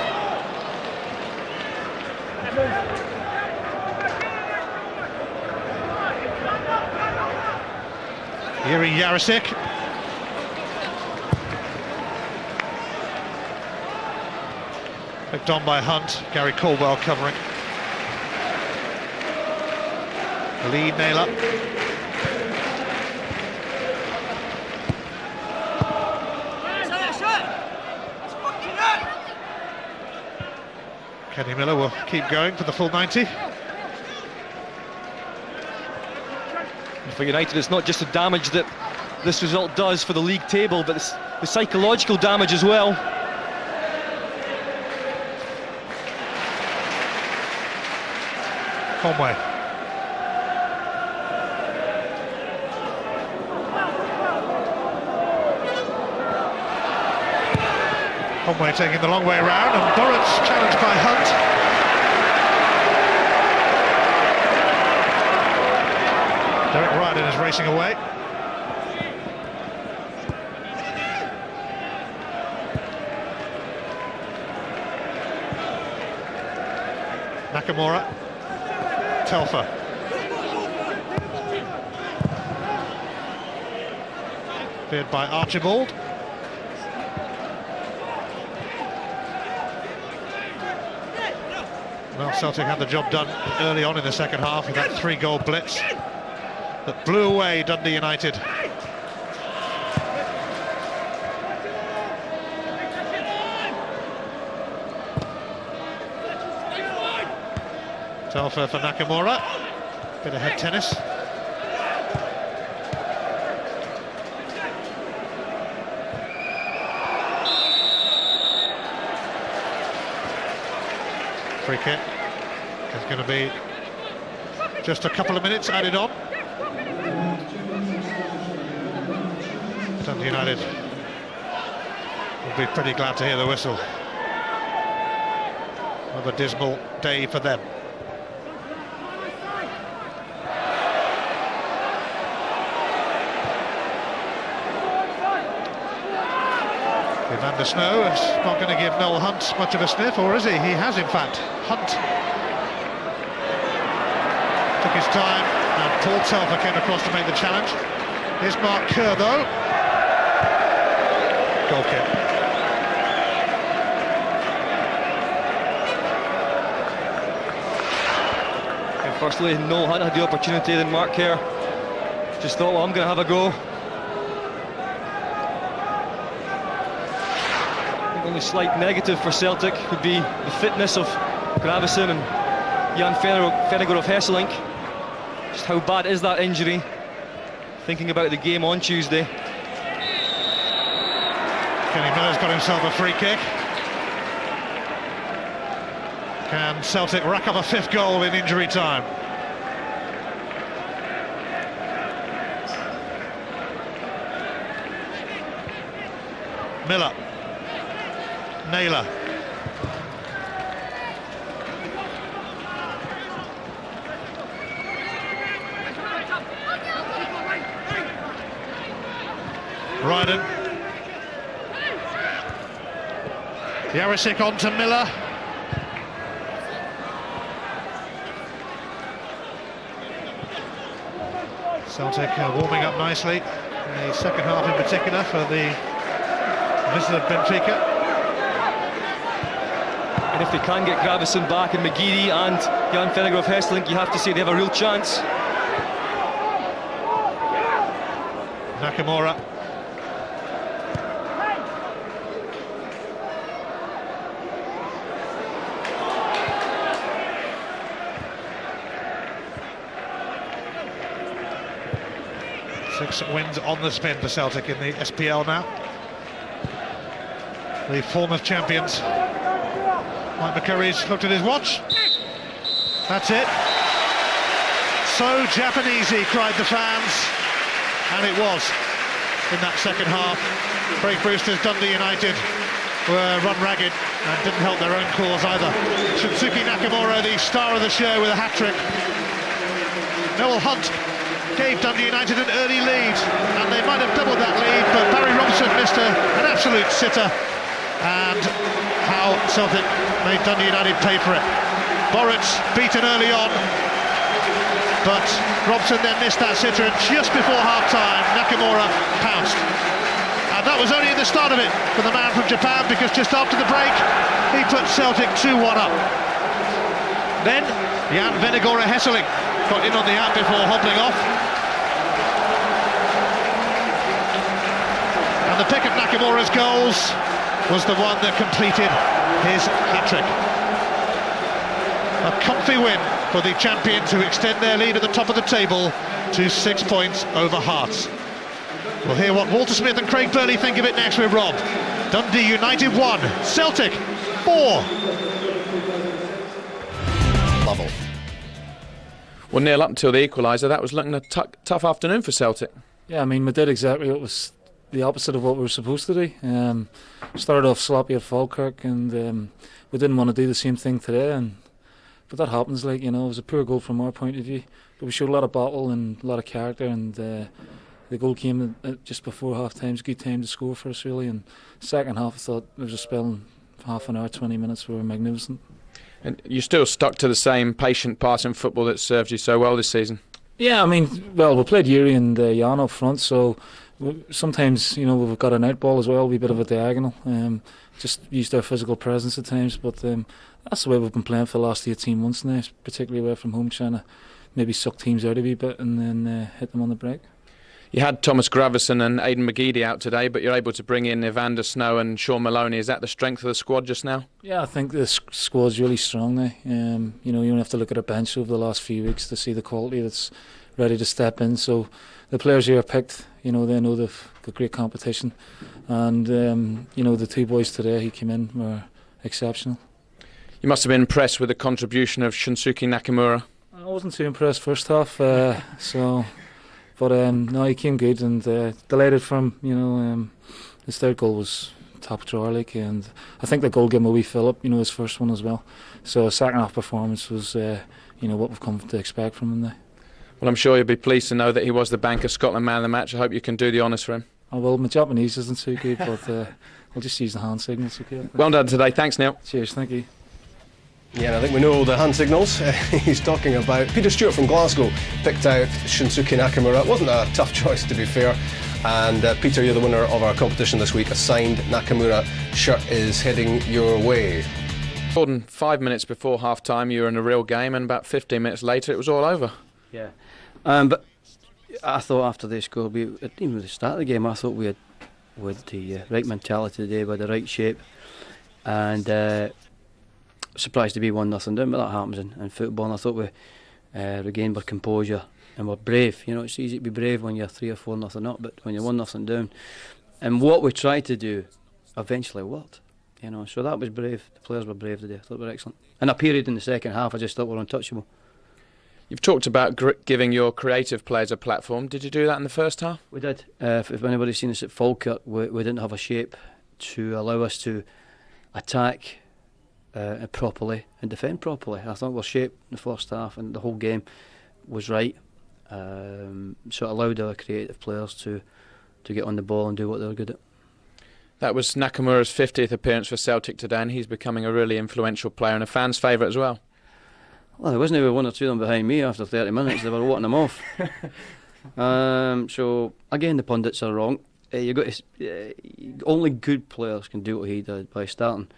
Yuri Jarosik. Picked on by Hunt. Gary Caldwell covering. Lee Naylor. Kenny Miller will keep going for the full 90. And for United, it's not just the damage that this result does for the league table, but it's the psychological damage as well. Conway. Conway taking the long way around, and Dorrance challenged by Hunt. Derek Ryden is racing away. Nakamura. Telfer. Cleared by Archibald. Well, Celtic had the job done early on in the second half with that 3-goal blitz that blew away Dundee United. Telfer for Nakamura. Bit of head tennis. Free kick. There's going to be just a couple of minutes added on. Dundee United will be pretty glad to hear the whistle. Another dismal day for them. Van der Snow is not going to give Noel Hunt much of a sniff, or is he? He has, in fact. Hunt took his time, and Paul Telfer came across to make the challenge. Here's Mark Kerr, though. Goal kick. And firstly, Noel Hunt had the opportunity, then Mark Kerr just thought, well, I'm going to have a go. Only slight negative for Celtic would be the fitness of Gravesen and Jan Vennegoor of Hesselink. Just how bad is that injury? Thinking about the game on Tuesday. Kenny Miller's got himself a free kick. Can Celtic rack up a 5th goal in injury time? Miller. Naylor. Ryden. Jarosik on to Miller. Celtic warming up nicely in the second half in particular for the visit of Benfica. And if they can get Gravesen back and McGeady and Jan Vennegoor of Hesselink, you have to say they have a real chance. Nakamura. 6 wins on the spin for Celtic in the SPL now. The former champions. Mike McCurry's looked at his watch. That's it. So Japanesey, cried the fans. And it was in that second half. Craig Brewster's Dundee United were run ragged and didn't help their own cause either. Shunsuke Nakamura, the star of the show, with a hat-trick. Noel Hunt gave Dundee United an early lead, and they might have doubled that lead, but Barry Robson missed an absolute sitter, and how Celtic made Dundee United pay for it. Boruc beaten early on, but Robson then missed that sitter, and just before half-time, Nakamura pounced. And that was only the start of it for the man from Japan, because just after the break, he put Celtic 2-1 up. Then, Jan Venegora Hesseling got in on the act before hobbling off. And the pick of Nakamura's goals was the one that completed his hat-trick. A comfy win for the champions, who extend their lead at the top of the table to 6 points over Hearts. We'll hear what Walter Smith and Craig Burley think of it next with Rob. Dundee United 1, Celtic 4. Level. Well, nil up until the equaliser. That was looking a tough afternoon for Celtic. Yeah, I mean, we did exactly what was the opposite of what we were supposed to do. Started off sloppy at Falkirk, and we didn't want to do the same thing today. But that happens, like, you know, it was a poor goal from our point of view. But we showed a lot of battle and a lot of character, and the goal came just before half time. It was a good time to score for us, really. And second half, I thought there was a spell in half an hour, 20 minutes were magnificent. And you still stuck to the same patient passing football that served you so well this season. Yeah, I mean, well, we played Yuri and Jan up front, so sometimes, you know, we've got an out ball as well, a wee bit of a diagonal. Just used our physical presence at times, but that's the way we've been playing for the last 18 months now, particularly away from home, trying to maybe suck teams out a wee bit and then hit them on the break. You had Thomas Gravison and Aidan McGeady out today, but you're able to bring in Evander Snow and Sean Maloney. Is that the strength of the squad just now? Yeah, I think the squad's really strong now. You know, you don't have to look at a bench over the last few weeks to see the quality that's ready to step in. So the players here are picked, you know, they know they've got great competition. And, you know, the two boys today who came in were exceptional. You must have been impressed with the contribution of Shunsuke Nakamura. I wasn't too impressed first half, but no, he came good, and delighted from, you know, his third goal was top drawer, like, and I think the goal gave him a wee fill up, you know, his first one as well. So his second half performance was, you know, what we've come to expect from him now. Well, I'm sure you'll be pleased to know that he was the Bank of Scotland man of the match. I hope you can do the honours for him. Oh, well, my Japanese isn't too good, but I'll just use the hand signals, okay? Well done today. Thanks, Neil. Cheers, thank you. Yeah, and I think we know the hand signals he's talking about. Peter Stewart from Glasgow picked out Shunsuke Nakamura. It wasn't a tough choice, to be fair. And Peter, you're the winner of our competition this week. A signed Nakamura shirt is heading your way. Gordon, 5 minutes before half-time, you were in a real game, and about 15 minutes later, it was all over. Yeah, but I thought after they scored, even at the start of the game, I thought we had the right mentality today, with the right shape, and surprised to be 1-0 down, but that happens in football. And I thought we regained our composure and we're brave. You know, it's easy to be brave when you're 3 or 4-0 up, but when you're 1-0 down, and what we tried to do eventually worked. You know, so that was brave. The players were brave today. I thought they were excellent. In a period in the second half, I just thought we were untouchable. You've talked about giving your creative players a platform. Did you do that in the first half? We did. If anybody's seen us at Falkirk, we didn't have a shape to allow us to attack properly and defend properly. I thought we were shaped in the first half, and the whole game was right. So it allowed our creative players to get on the ball and do what they were good at. That was Nakamura's 50th appearance for Celtic today, and he's becoming a really influential player and a fan's favourite as well. Well, there wasn't even one or two of them behind me after 30 minutes. They were wanting him off. So again, the pundits are wrong. You got to, only good players can do what he did by starting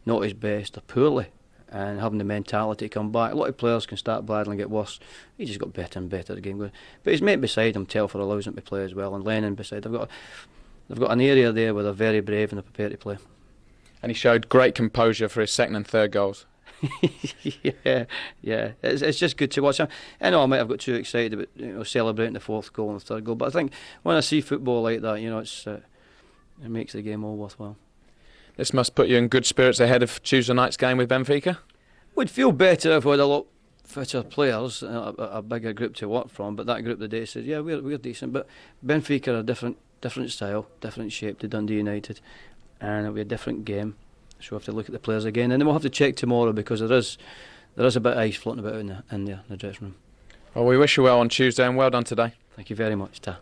not his best or poorly and having the mentality to come back. A lot of players can start badly and get worse. He just got better and better at the game. But his mate beside him, Telfer, allows him to play as well, and Lennon beside. They've got an area there where they're very brave and they're prepared to play. And he showed great composure for his second and third goals. yeah. It's just good to watch. I know I might have got too excited about celebrating the fourth goal and the third goal, but I think when I see football like that, it makes the game all worthwhile. This must put you in good spirits ahead of Tuesday night's game with Benfica. Would feel better if we had a lot fitter players, a bigger group to work from. But that group today said, yeah, we're decent. But Benfica are a different style, different shape to Dundee United, and it'll be a different game. So we'll have to look at the players again, and then we'll have to check tomorrow because there is a bit of ice floating about in the dressing room. Well, we wish you well on Tuesday, and well done today. Thank you very much, Ta.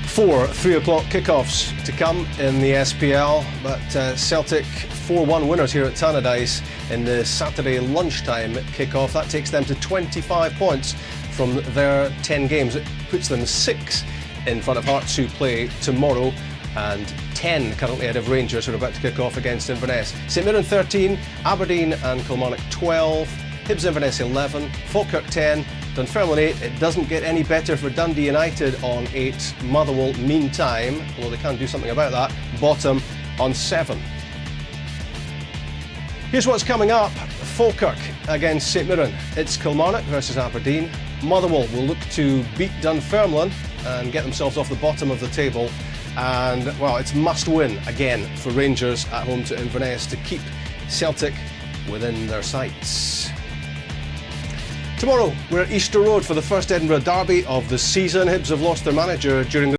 4 3 o'clock kickoffs to come in the SPL, but Celtic 4-1 winners here at Tannadice in the Saturday lunchtime kickoff. That takes them to 25 points from their 10 games. It puts them 6 in front of Hearts, who play tomorrow, and 10 currently ahead of Rangers, who are about to kick off against Inverness. St Mirren 13, Aberdeen and Kilmarnock 12, Hibs Inverness 11, Falkirk 10, Dunfermline 8. It doesn't get any better for Dundee United on 8. Motherwell, meantime, although they can do something about that, bottom on 7. Here's what's coming up. Falkirk against St Mirren. It's Kilmarnock versus Aberdeen. Motherwell will look to beat Dunfermline and get themselves off the bottom of the table. And, well, it's must win again for Rangers at home to Inverness to keep Celtic within their sights. Tomorrow, we're at Easter Road for the first Edinburgh derby of the season. Hibs have lost their manager during the